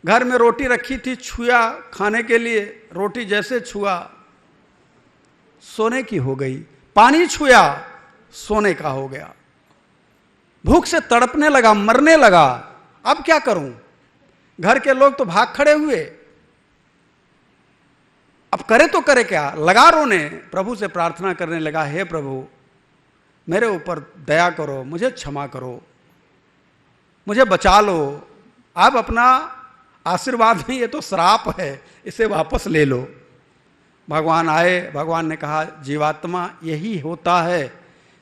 Speaker 1: घर में रोटी रखी थी, छुआ खाने के लिए, रोटी जैसे छुआ सोने की हो गई। पानी छुआ सोने का हो गया। भूख से तड़पने लगा, मरने लगा। अब क्या करूं? घर के लोग तो भाग खड़े हुए। अब करे तो करे क्या? लगा रोने। प्रभु से प्रार्थना करने लगा, हे प्रभु मेरे ऊपर दया करो, मुझे क्षमा करो, मुझे बचा लो। आप अपना आशीर्वाद नहीं, ये तो श्राप है, इसे वापस ले लो। भगवान आए। भगवान ने कहा जीवात्मा यही होता है,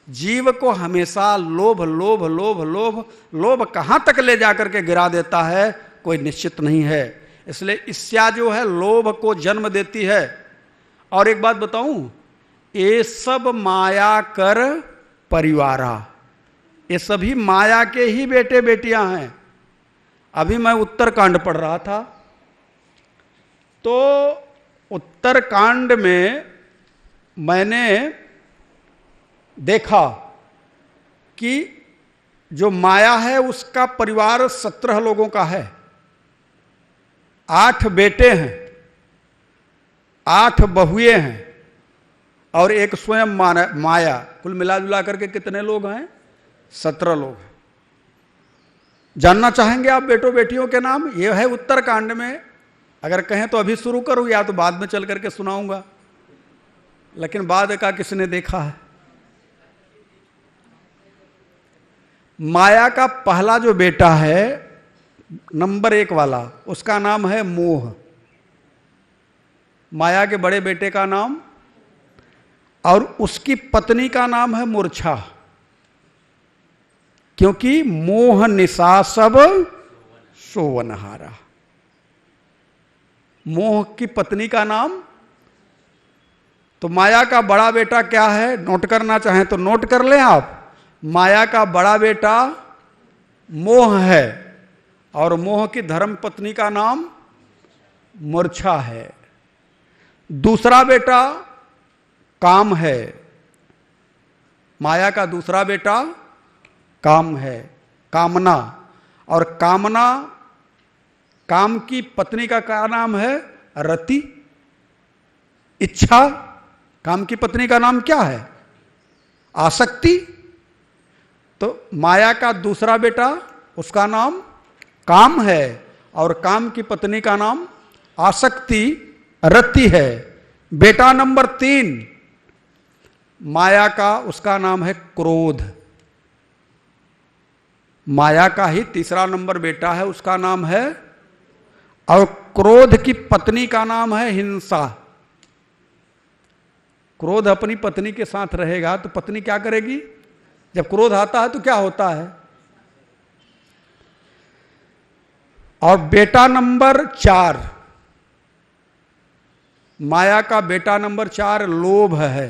Speaker 1: जीव को हमेशा लोभ लोभ लोभ लोभ लोभ कहां तक ले जाकर के गिरा देता है कोई निश्चित नहीं है। इसलिए ईर्ष्या जो है लोभ को जन्म देती है। और एक बात बताऊं, ये सब माया कर परिवारा, ये सभी माया के ही बेटे बेटियां हैं। अभी मैं उत्तरकांड पढ़ रहा था, तो उत्तरकांड में मैंने देखा कि जो माया है उसका परिवार 17 लोगों का है। 8 बेटे हैं, 8 बहुएं हैं और एक स्वयं माया। कुल मिला जुला करके कितने लोग हैं? 17 लोग हैं। जानना चाहेंगे आप बेटों बेटियों के नाम? ये है उत्तरकांड में। अगर कहें तो अभी शुरू करूं या तो बाद में चल करके सुनाऊंगा, लेकिन बाद का किसने देखा है? माया का पहला जो बेटा है, नंबर 1 वाला, उसका नाम है मोह। माया के बड़े बेटे का नाम, और उसकी पत्नी का नाम है मूर्छा, क्योंकि मोह निशा सब सोवनहारा। मोह की पत्नी का नाम। तो माया का बड़ा बेटा क्या है? नोट करना चाहें तो नोट कर लें आप। माया का बड़ा बेटा मोह है और मोह की धर्म पत्नी का नाम मूर्छा है। दूसरा बेटा काम है। माया का दूसरा बेटा काम है, कामना। और कामना, काम की पत्नी का क्या नाम है? रति। इच्छा, काम की पत्नी का नाम क्या है? आसक्ति। तो माया का दूसरा बेटा, उसका नाम काम है और काम की पत्नी का नाम आसक्ति, रति है। बेटा नंबर 3 माया का, उसका नाम है क्रोध। माया का ही तीसरा नंबर बेटा है, उसका नाम है, और क्रोध की पत्नी का नाम है हिंसा। क्रोध अपनी पत्नी के साथ रहेगा तो पत्नी क्या करेगी? जब क्रोध आता है तो क्या होता है? और बेटा नंबर 4, माया का बेटा नंबर 4 लोभ है।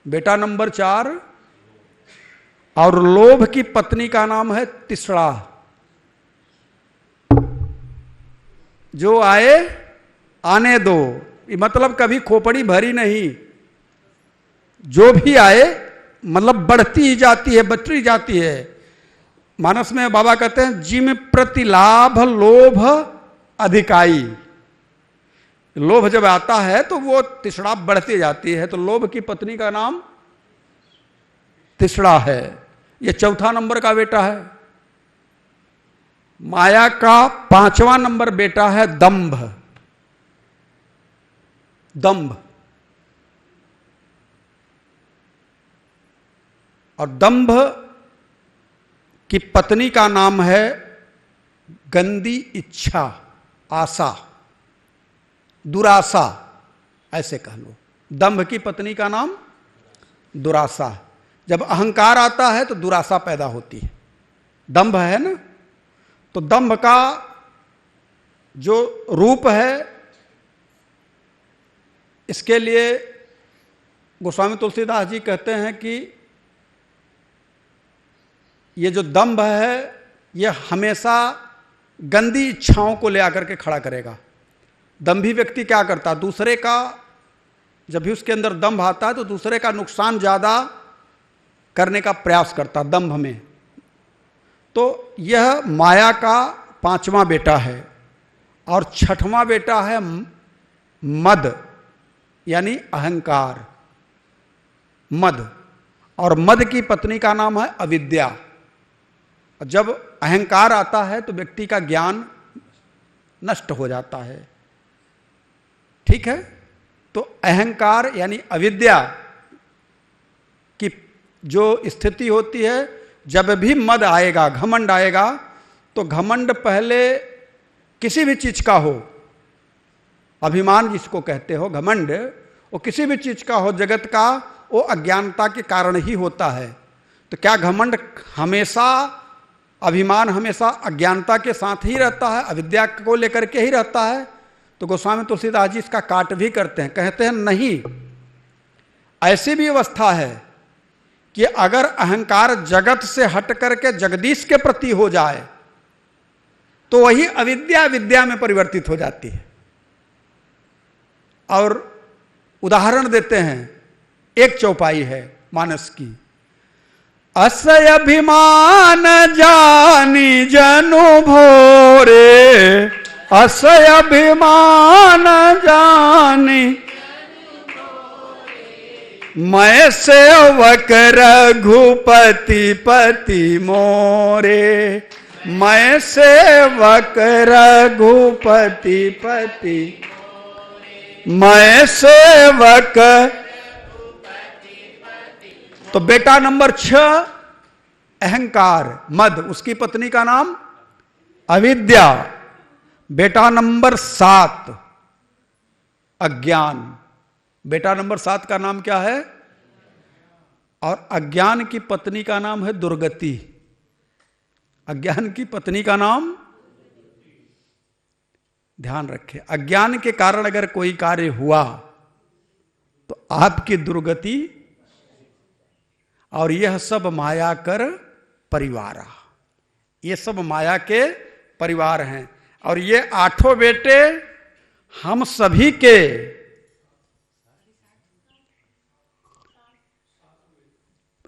Speaker 1: बेटा नंबर 4, और लोभ की पत्नी का नाम है तिसड़ा। जो आए आने दो, मतलब कभी खोपड़ी भरी नहीं, जो भी आए मतलब बढ़ती ही जाती है, बढ़ती जाती है। मानस में बाबा कहते हैं जिम प्रतिलाभ लोभ अधिकाई। लोभ जब आता है तो वो तिसड़ा बढ़ती जाती है, तो लोभ की पत्नी का नाम तिसड़ा है। ये चौथा नंबर का बेटा है। माया का 5वां नंबर बेटा है दंभ। दंभ, और दंभ की पत्नी का नाम है गंदी इच्छा, आशा, दुराशा, ऐसे कह लो। दंभ की पत्नी का नाम दुराशा। जब अहंकार आता है तो दुराशा पैदा होती है। दंभ है ना, तो दंभ का जो रूप है, इसके लिए गोस्वामी तुलसीदास जी कहते हैं कि ये जो दंभ है ये हमेशा गंदी इच्छाओं को ले आकर के खड़ा करेगा। दंभी व्यक्ति क्या करता है? दूसरे का, जब भी उसके अंदर दंभ आता है तो दूसरे का नुकसान ज्यादा करने का प्रयास करता दंभ में। तो यह माया का 5वां बेटा है। और 6वां बेटा है मद, यानी अहंकार, मद। और मद की पत्नी का नाम है अविद्या। जब अहंकार आता है तो व्यक्ति का ज्ञान नष्ट हो जाता है। ठीक है, तो अहंकार यानी अविद्या की जो स्थिति होती है, जब भी मद आएगा, घमंड आएगा, तो घमंड पहले किसी भी चीज का हो, अभिमान जिसको कहते हो, घमंड, वो किसी भी चीज का हो, जगत का, वो अज्ञानता के कारण ही होता है। तो क्या घमंड हमेशा, अभिमान हमेशा अज्ञानता के साथ ही रहता है, अविद्या को लेकर के ही रहता है? तो गोस्वामी तुलसीदास जी इसका काट भी करते हैं, कहते हैं नहीं, ऐसी भी अवस्था है कि अगर अहंकार जगत से हट करके जगदीश के प्रति हो जाए तो वही अविद्या विद्या में परिवर्तित हो जाती है। और उदाहरण देते हैं, एक चौपाई है मानस की, असय अभिमान जानी जनु भोरे, असय अभिमान जानी मैं सेवक रघुपति पति मोरे, मैं सेवक रघुपति पति, मैं सेवक। तो बेटा नंबर 6 अहंकार, मद, उसकी पत्नी का नाम अविद्या। बेटा नंबर 7 अज्ञान। बेटा नंबर 7 का नाम क्या है? और अज्ञान की पत्नी का नाम है दुर्गति। अज्ञान की पत्नी का नाम, ध्यान रखें, अज्ञान के कारण अगर कोई कार्य हुआ तो आपकी दुर्गति। और यह सब माया कर परिवार, ये सब माया के परिवार हैं। और ये 8 बेटे हम सभी के,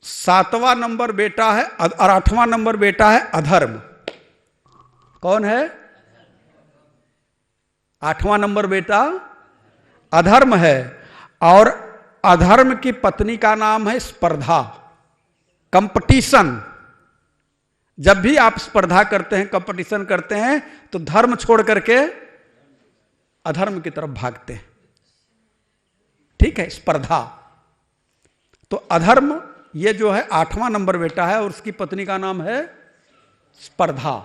Speaker 1: सातवां नंबर बेटा है और 8वां नंबर बेटा है अधर्म। कौन है? 8वां नंबर बेटा अधर्म है। और अधर्म की पत्नी का नाम है स्पर्धा, कंपटीशन। जब भी आप स्पर्धा करते हैं, कंपटीशन करते हैं, तो धर्म छोड़ करके अधर्म की तरफ भागते हैं। ठीक है, स्पर्धा। तो अधर्म ये जो है 8वां नंबर बेटा है और उसकी पत्नी का नाम है स्पर्धा,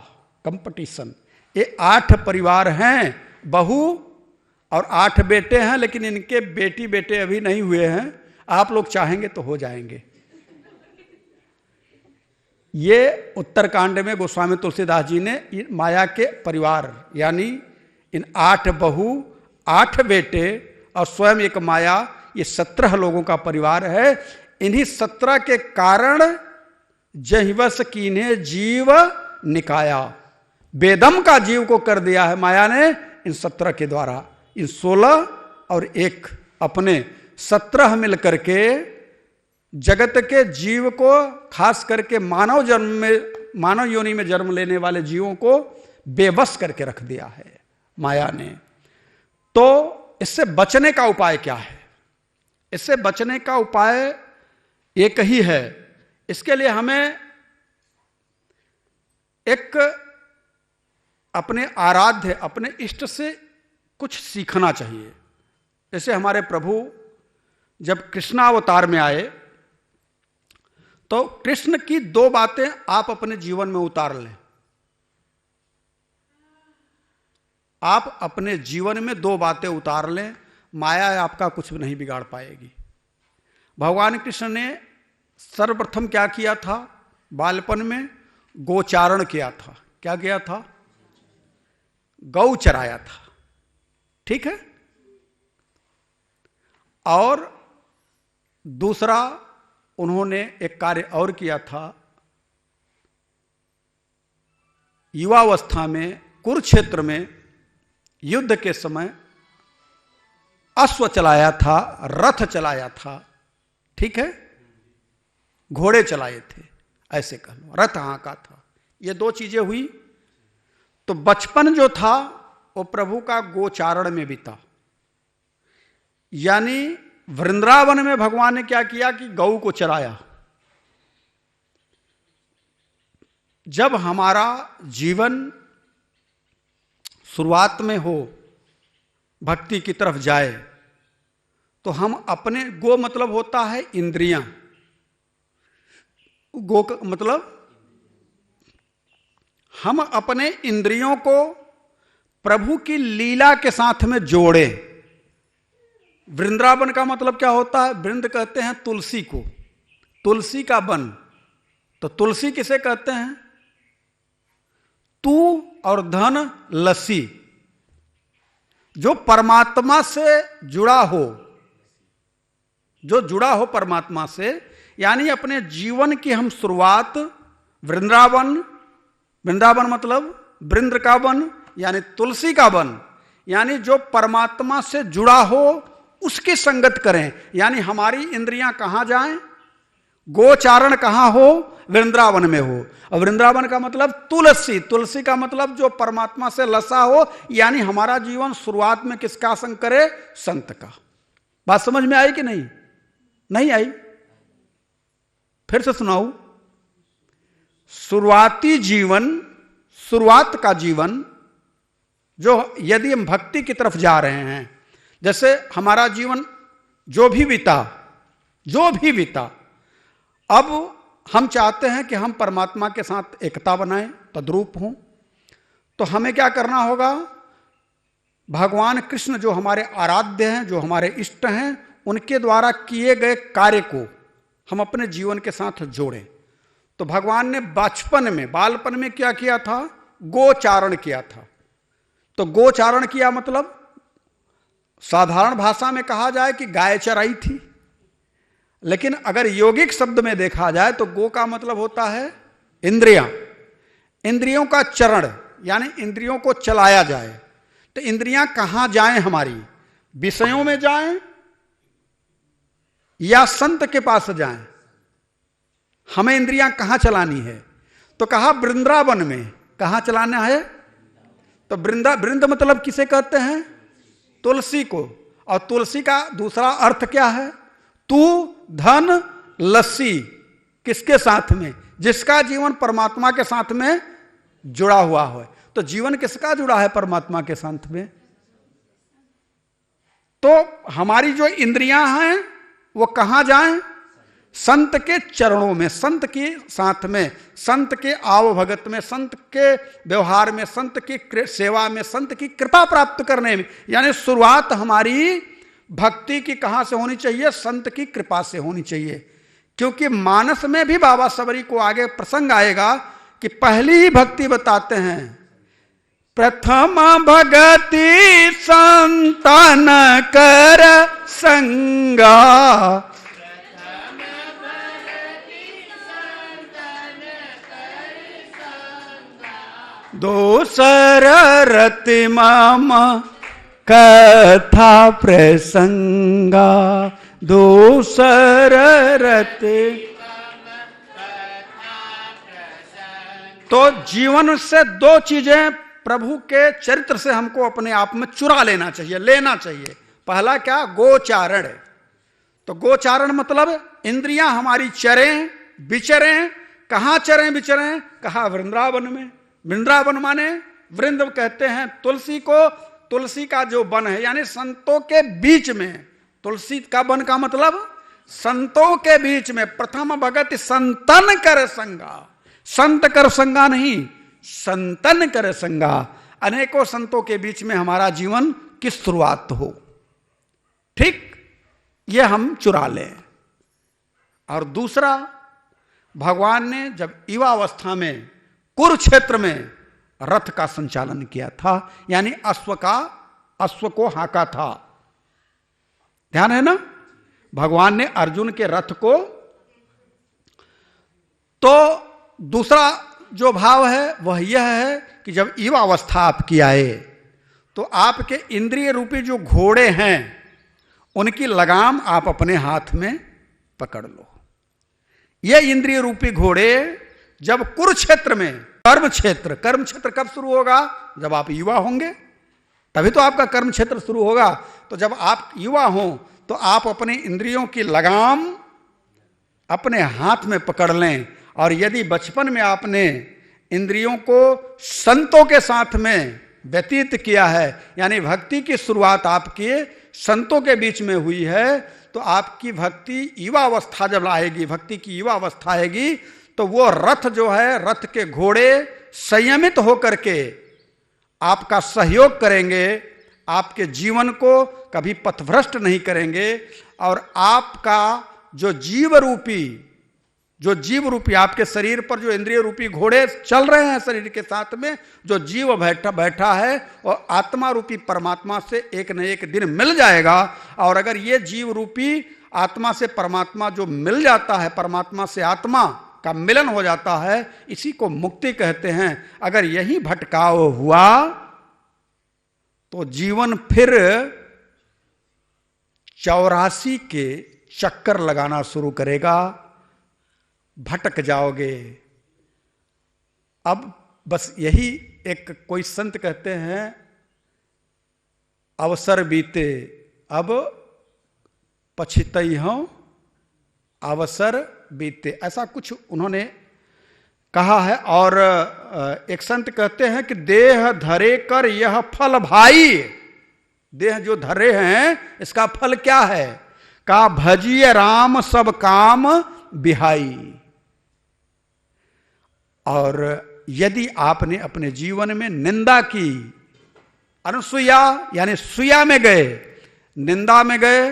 Speaker 1: कंपटीशन। ये 8 परिवार हैं। बहू और 8 बेटे हैं, लेकिन इनके बेटी बेटे अभी नहीं हुए हैं। आप लोग चाहेंगे तो हो जाएंगे। ये उत्तरकांड में गोस्वामी तुलसीदास जी ने माया के परिवार, यानी इन 8 बहू, 8 बेटे और स्वयं एक माया, ये 17 लोगों का परिवार है। इन्हीं 17 के कारण जहिवस कीन्हे जीव निकाया, बेदम का जीव को कर दिया है माया ने इन 17 के द्वारा। इन 16 और 1 अपने 17 मिलकर के जगत के जीव को, खास करके मानव जन्म में, मानव योनि में जन्म लेने वाले जीवों को बेबस करके रख दिया है माया ने। तो इससे बचने का उपाय क्या है? इससे बचने का उपाय एक ही है। इसके लिए हमें एक अपने आराध्य, अपने इष्ट से कुछ सीखना चाहिए। जैसे हमारे प्रभु जब कृष्णावतार में आए तो कृष्ण की 2 बातें आप अपने जीवन में उतार लें। आप अपने जीवन में 2 बातें उतार लें, माया आपका कुछ नहीं बिगाड़ पाएगी। भगवान कृष्ण ने सर्वप्रथम क्या किया था? बालपन में गोचारण किया था। क्या किया था? गौ चराया था। ठीक है। और दूसरा उन्होंने एक कार्य और किया था। युवावस्था में कुरुक्षेत्र में युद्ध के समय अश्व चलाया था, रथ चलाया था। ठीक है। घोड़े चलाए थे, ऐसे कह लो, रथ हाँका था। ये 2 चीजें हुई। तो बचपन जो था वो प्रभु का गोचारण में बीता। यानी वृंदावन में भगवान ने क्या किया कि गौ को चराया। जब हमारा जीवन शुरुआत में हो, भक्ति की तरफ जाए, तो हम अपने, गो मतलब होता है इंद्रियां, गो मतलब हम अपने इंद्रियों को प्रभु की लीला के साथ में जोड़े। वृंदावन का मतलब क्या होता है? वृंद कहते हैं तुलसी को, तुलसी का वन। तो तुलसी किसे कहते हैं? तू और धन लस्सी, जो परमात्मा से जुड़ा हो, जो जुड़ा हो परमात्मा से। यानी अपने जीवन की हम शुरुआत वृंदावन, वृंदावन मतलब वृंद का वन, यानी तुलसी का वन, यानी जो परमात्मा से जुड़ा हो उसकी संगत करें। यानी हमारी इंद्रियां कहां जाएं? गोचारण कहां हो? वृंदावन में हो। और वृंदावन का मतलब तुलसी, तुलसी का मतलब जो परमात्मा से लसा हो। यानी हमारा जीवन शुरुआत में किसका संग करे? संत का। बात समझ में आई कि नहीं? नहीं आई? फिर से सुनाऊं। शुरुआती जीवन, शुरुआत का जीवन जो, यदि हम भक्ति की तरफ जा रहे हैं, जैसे हमारा जीवन जो भी बीता, अब हम चाहते हैं कि हम परमात्मा के साथ एकता बनाएं, तद्रूप हों, तो हमें क्या करना होगा? भगवान कृष्ण जो हमारे आराध्य हैं, जो हमारे इष्ट हैं, उनके द्वारा किए गए कार्य को हम अपने जीवन के साथ जोड़ें। तो भगवान ने बचपन में, बालपन में क्या किया था? गोचारण किया था। तो गोचारण किया मतलब साधारण भाषा में कहा जाए कि गाय चराई थी। लेकिन अगर यौगिक शब्द में देखा जाए तो गो का मतलब होता है इंद्रियां, इंद्रियों का चरण, यानी इंद्रियों को चलाया जाए। तो इंद्रियां कहां जाएं? हमारी विषयों में जाएं या संत के पास जाएं? हमें इंद्रियां कहां चलानी है? तो कहा वृंदावन में। कहां चलाना है? तो वृंद मतलब किसे कहते हैं? तुलसी को। और तुलसी का दूसरा अर्थ क्या है? तू धन लस्सी। किसके साथ में? जिसका जीवन परमात्मा के साथ में जुड़ा हुआ हो। तो जीवन किसका जुड़ा है? परमात्मा के साथ में। तो हमारी जो इंद्रियां हैं वो कहां जाएं? संत के चरणों में, संत के साथ में, संत के आवभगत में, संत के व्यवहार में, संत की सेवा में, संत की कृपा प्राप्त करने में। यानी शुरुआत हमारी भक्ति की कहां से होनी चाहिए? संत की कृपा से होनी चाहिए। क्योंकि मानस में भी बाबा सबरी को आगे प्रसंग आएगा कि पहली ही भक्ति बताते हैं, प्रथम भगति संतन कर संगा, दोसर रति मम कथा प्रसंगा, दोसर रति। तो जीवन से दो चीजें प्रभु के चरित्र से हमको अपने आप में चुरा लेना चाहिए, लेना चाहिए। पहला क्या? गोचारण। तो गोचारण मतलब इंद्रियां हमारी चरें, विचरें। कहां चरें विचरें? कहा वृंदावन में। वृंदावन माने वृंद कहते हैं तुलसी को, तुलसी का जो वन है, यानी संतों के बीच में। तुलसी का वन का मतलब संतों के बीच में। प्रथम भगत संतन कर संगा, संत कर संगा नहीं, संतन कर संगा। अनेकों संतों के बीच में हमारा जीवन की शुरुआत हो। ठीक, ये हम चुरा लें। और दूसरा, भगवान ने जब युवावस्था में कुरुक्षेत्र में रथ का संचालन किया था, यानी अश्व को हाका था। ध्यान है ना? भगवान ने अर्जुन के रथ को। तो दूसरा जो भाव है वह यह है कि जब युवावस्था आपकी आए तो आपके इंद्रिय रूपी जो घोड़े हैं उनकी लगाम आप अपने हाथ में पकड़ लो। ये इंद्रिय रूपी घोड़े जब कुरुक्षेत्र में, कर्म क्षेत्र कब शुरू होगा? जब आप युवा होंगे, तभी तो आपका कर्म क्षेत्र शुरू होगा। तो जब आप युवा हो तो आप अपने इंद्रियों की लगाम अपने हाथ में पकड़ लें। और यदि बचपन में आपने इंद्रियों को संतों के साथ में व्यतीत किया है, यानी भक्ति की शुरुआत आपके संतों के बीच में हुई है, तो आपकी भक्ति युवावस्था जब आएगी, भक्ति की युवावस्था आएगी, तो वो रथ जो है, रथ के घोड़े संयमित होकर के आपका सहयोग करेंगे, आपके जीवन को कभी पथभ्रष्ट नहीं करेंगे। और आपका जो जीव रूपी आपके शरीर पर जो इंद्रिय रूपी घोड़े चल रहे हैं, शरीर के साथ में जो जीव बैठा है, और आत्मा रूपी परमात्मा से एक न एक दिन मिल जाएगा। और अगर ये जीव रूपी आत्मा से परमात्मा जो मिल जाता है, परमात्मा से आत्मा का मिलन हो जाता है, इसी को मुक्ति कहते हैं। अगर यही भटकाव हुआ तो जीवन फिर 84 के चक्कर लगाना शुरू करेगा, भटक जाओगे। अब बस यही एक कोई संत कहते हैं, अवसर बीते अब पछितई हूं, अवसर बीते, ऐसा कुछ उन्होंने कहा है। और एक संत कहते हैं कि देह धरे कर यह फल भाई, देह जो धरे हैं इसका फल क्या है? का भजिए राम सब काम बिहाई। और यदि आपने अपने जीवन में निंदा की, अनुसुया यानी सुया में गए, निंदा में गए,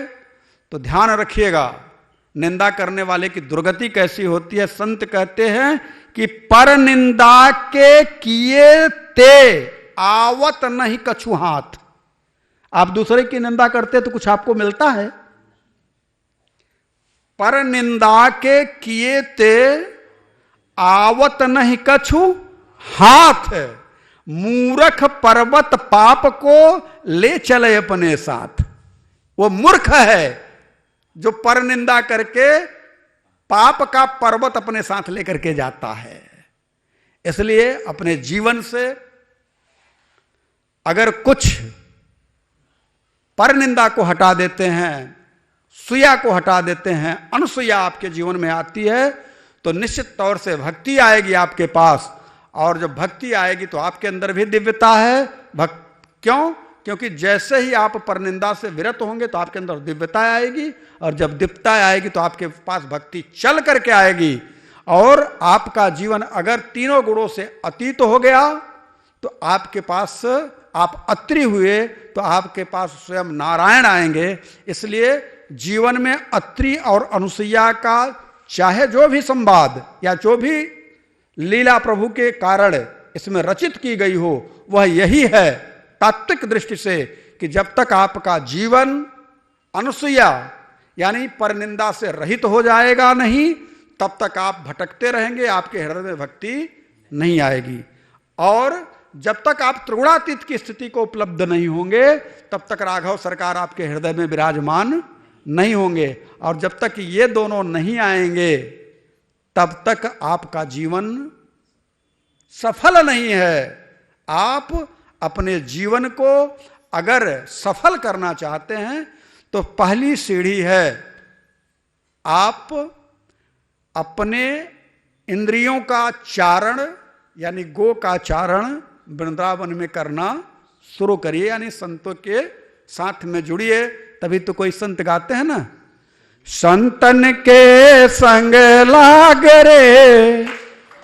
Speaker 1: तो ध्यान रखिएगा निंदा करने वाले की दुर्गति कैसी होती है। संत कहते हैं कि पर निंदा के किए ते आवत नहीं कछु हाथ। आप दूसरे की निंदा करते तो कुछ आपको मिलता है? पर निंदा के किए ते आवत नहीं कछु हाथ, मूर्ख पर्वत पाप को ले चले अपने साथ। वो मूर्ख है जो पर निंदा करके पाप का पर्वत अपने साथ लेकर के जाता है। इसलिए अपने जीवन से अगर कुछ पर निंदा को हटा देते हैं, सुया को हटा देते हैं, अनुसुया आपके जीवन में आती है, तो निश्चित तौर से भक्ति आएगी आपके पास। और जब भक्ति आएगी तो आपके अंदर भी दिव्यता है। क्यों? क्योंकि जैसे ही आप परनिंदा से विरत होंगे तो आपके अंदर दिव्यता आएगी, और जब दिव्यता आएगी तो आपके पास भक्ति चल करके आएगी, और आपका जीवन अगर तीनों गुणों से अतीत हो गया तो आपके पास, आप अत्रि हुए तो आपके पास स्वयं नारायण आएंगे। इसलिए जीवन में अत्रि और अनुसुईया का चाहे जो भी संवाद या जो भी लीला प्रभु के कारण इसमें रचित की गई हो, वह यही है तात्विक दृष्टि से कि जब तक आपका जीवन अनुसुईया यानी परनिंदा से रहित हो जाएगा नहीं, तब तक आप भटकते रहेंगे, आपके हृदय में भक्ति नहीं आएगी। और जब तक आप त्रिगुणातीत की स्थिति को उपलब्ध नहीं होंगे, तब तक राघव सरकार आपके हृदय में विराजमान नहीं होंगे। और जब तक ये दोनों नहीं आएंगे, तब तक आपका जीवन सफल नहीं है। आप अपने जीवन को अगर सफल करना चाहते हैं तो पहली सीढ़ी है आप अपने इंद्रियों का चारण यानी गो का चारण वृंदावन में करना शुरू करिए, यानी संतों के साथ में जुड़िए। तभी तो कोई संत गाते हैं ना, संतन के संग लाग रे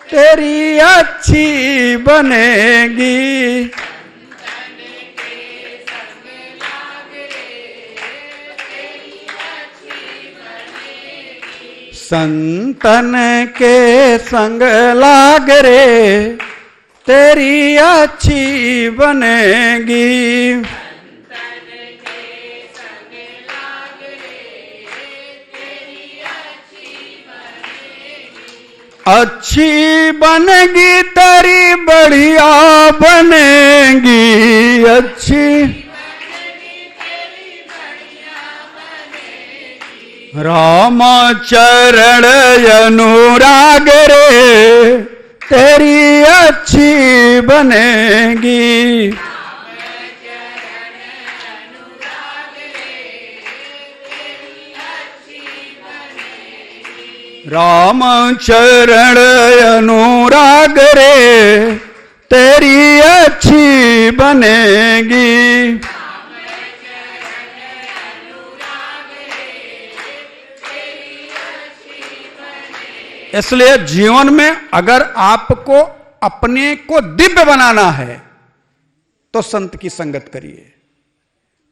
Speaker 1: तेरी अच्छी बनेगी, संतन के संग लाग रे तेरी अच्छी बनेगी, अच्छी बनेगी तेरी बढ़िया बनेगी, अच्छी राम चरण अनुराग रे तेरी अच्छी बनेगी, राम चरण अनुराग रे तेरी अच्छी बनेगी, इसलिए जीवन में अगर आपको अपने को दिव्य बनाना है तो संत की संगत करिए।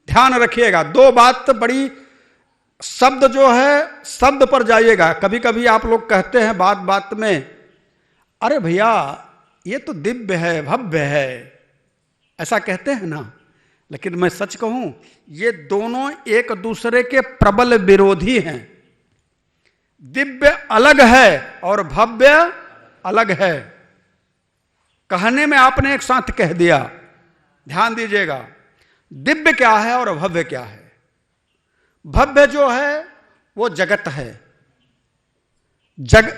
Speaker 1: ध्यान रखिएगा, दो बात बड़ी, शब्द जो है शब्द पर जाइएगा। कभी कभी आप लोग कहते हैं बात बात में, अरे भैया ये तो दिव्य है, भव्य है, ऐसा कहते हैं ना। लेकिन मैं सच कहूं, ये दोनों एक दूसरे के प्रबल विरोधी हैं। दिव्य अलग है और भव्य अलग है। कहने में आपने एक साथ कह दिया, ध्यान दीजिएगा, दिव्य क्या है और भव्य क्या है। भव्य जो है वो जगत है,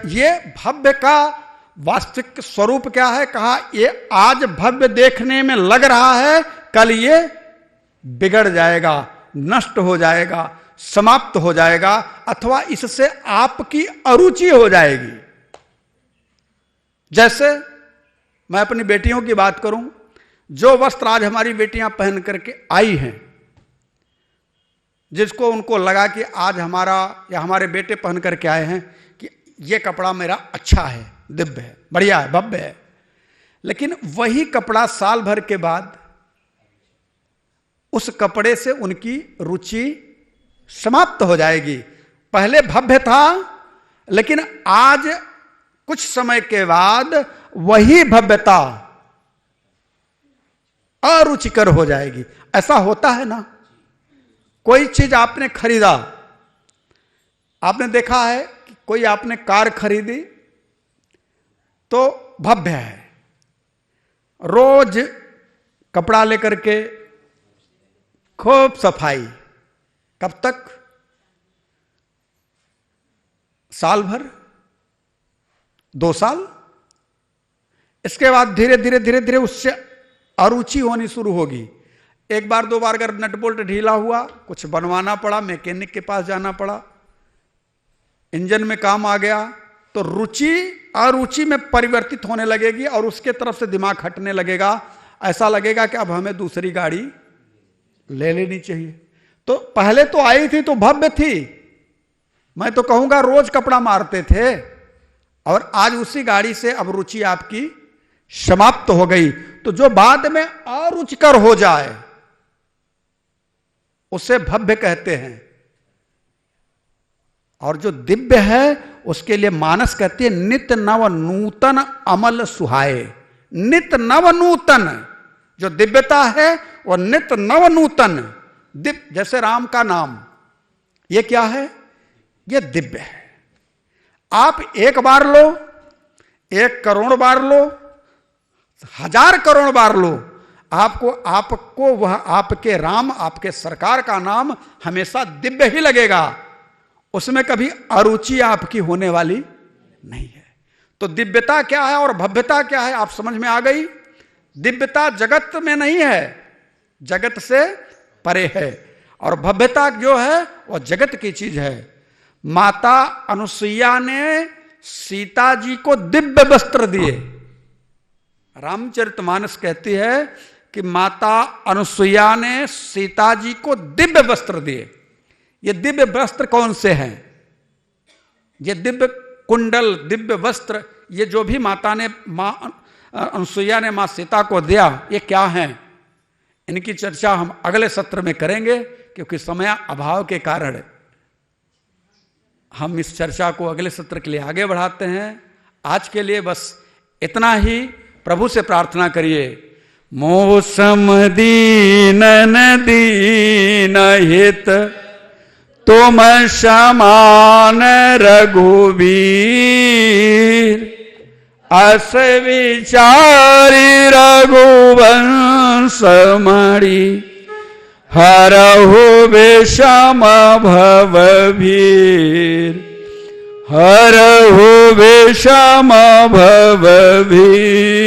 Speaker 1: ये भव्य का वास्तविक स्वरूप क्या है, कहा ये आज भव्य देखने में लग रहा है, कल ये बिगड़ जाएगा, नष्ट हो जाएगा, समाप्त हो जाएगा, अथवा इससे आपकी अरुचि हो जाएगी। जैसे मैं अपनी बेटियों की बात करूं, जो वस्त्र आज हमारी बेटियां पहन करके आई हैं, जिसको उनको लगा कि आज हमारा या हमारे बेटे पहन करके आए हैं कि ये कपड़ा मेरा अच्छा है, दिव्य है, बढ़िया है, भव्य है, लेकिन वही कपड़ा साल भर के बाद उस कपड़े से उनकी रुचि समाप्त हो जाएगी। पहले भव्य था, लेकिन आज कुछ समय के बाद वही भव्यता अरुचिकर हो जाएगी। ऐसा होता है ना, कोई चीज आपने खरीदा, आपने देखा है कि कोई आपने कार खरीदी तो भव्य है, रोज कपड़ा लेकर के खूब सफाई, कब तक? साल भर, 2 साल, इसके बाद धीरे धीरे धीरे धीरे उससे अरुचि होनी शुरू होगी। एक बार 2 बार अगर नट बोल्ट ढीला हुआ, कुछ बनवाना पड़ा, मैकेनिक के पास जाना पड़ा, इंजन में काम आ गया, तो रुचि अरुचि में परिवर्तित होने लगेगी और उसके तरफ से दिमाग हटने लगेगा। ऐसा लगेगा कि अब हमें दूसरी गाड़ी ले लेनी चाहिए। तो पहले तो आई थी तो भव्य थी, मैं तो कहूंगा रोज कपड़ा मारते थे, और आज उसी गाड़ी से अब रुचि आपकी समाप्त हो गई। तो जो बाद में अरुचिकर हो जाए उसे भव्य कहते हैं, और जो दिव्य है उसके लिए मानस कहती है नित नव नूतन अमल सुहाए। नित नव नूतन जो दिव्यता है वो नित नव नूतन दिव्य, जैसे राम का नाम, ये क्या है? ये दिव्य है। आप एक बार लो, 1 करोड़ बार लो, 1000 करोड़ बार लो, आपको वह आपके राम, आपके सरकार का नाम हमेशा दिव्य ही लगेगा, उसमें कभी अरुचि आपकी होने वाली नहीं है। तो दिव्यता क्या है और भव्यता क्या है आप समझ में आ गई। दिव्यता जगत में नहीं है, जगत से परे है, और भव्यता जो है वह जगत की चीज है। माता अनुसुईया ने सीता जी को दिव्य वस्त्र दिए। रामचरितमानस कहती है कि माता अनुसुईया ने सीता जी को दिव्य वस्त्र दिए। ये दिव्य वस्त्र कौन से हैं? ये दिव्य कुंडल, दिव्य वस्त्र, ये जो भी माता ने, मां अनुसुईया ने मां सीता को दिया, ये क्या हैं? इनकी चर्चा हम अगले सत्र में करेंगे, क्योंकि समय अभाव के कारण हम इस चर्चा को अगले सत्र के लिए आगे बढ़ाते हैं। आज के लिए बस इतना ही। प्रभु से प्रार्थना करिए, मौसम दीनन दीन हित तुम समान रघुवीर, अस विचारी रघुवंश मणि, हरहु विषम भवभीर, हरहु विषम भवभीर।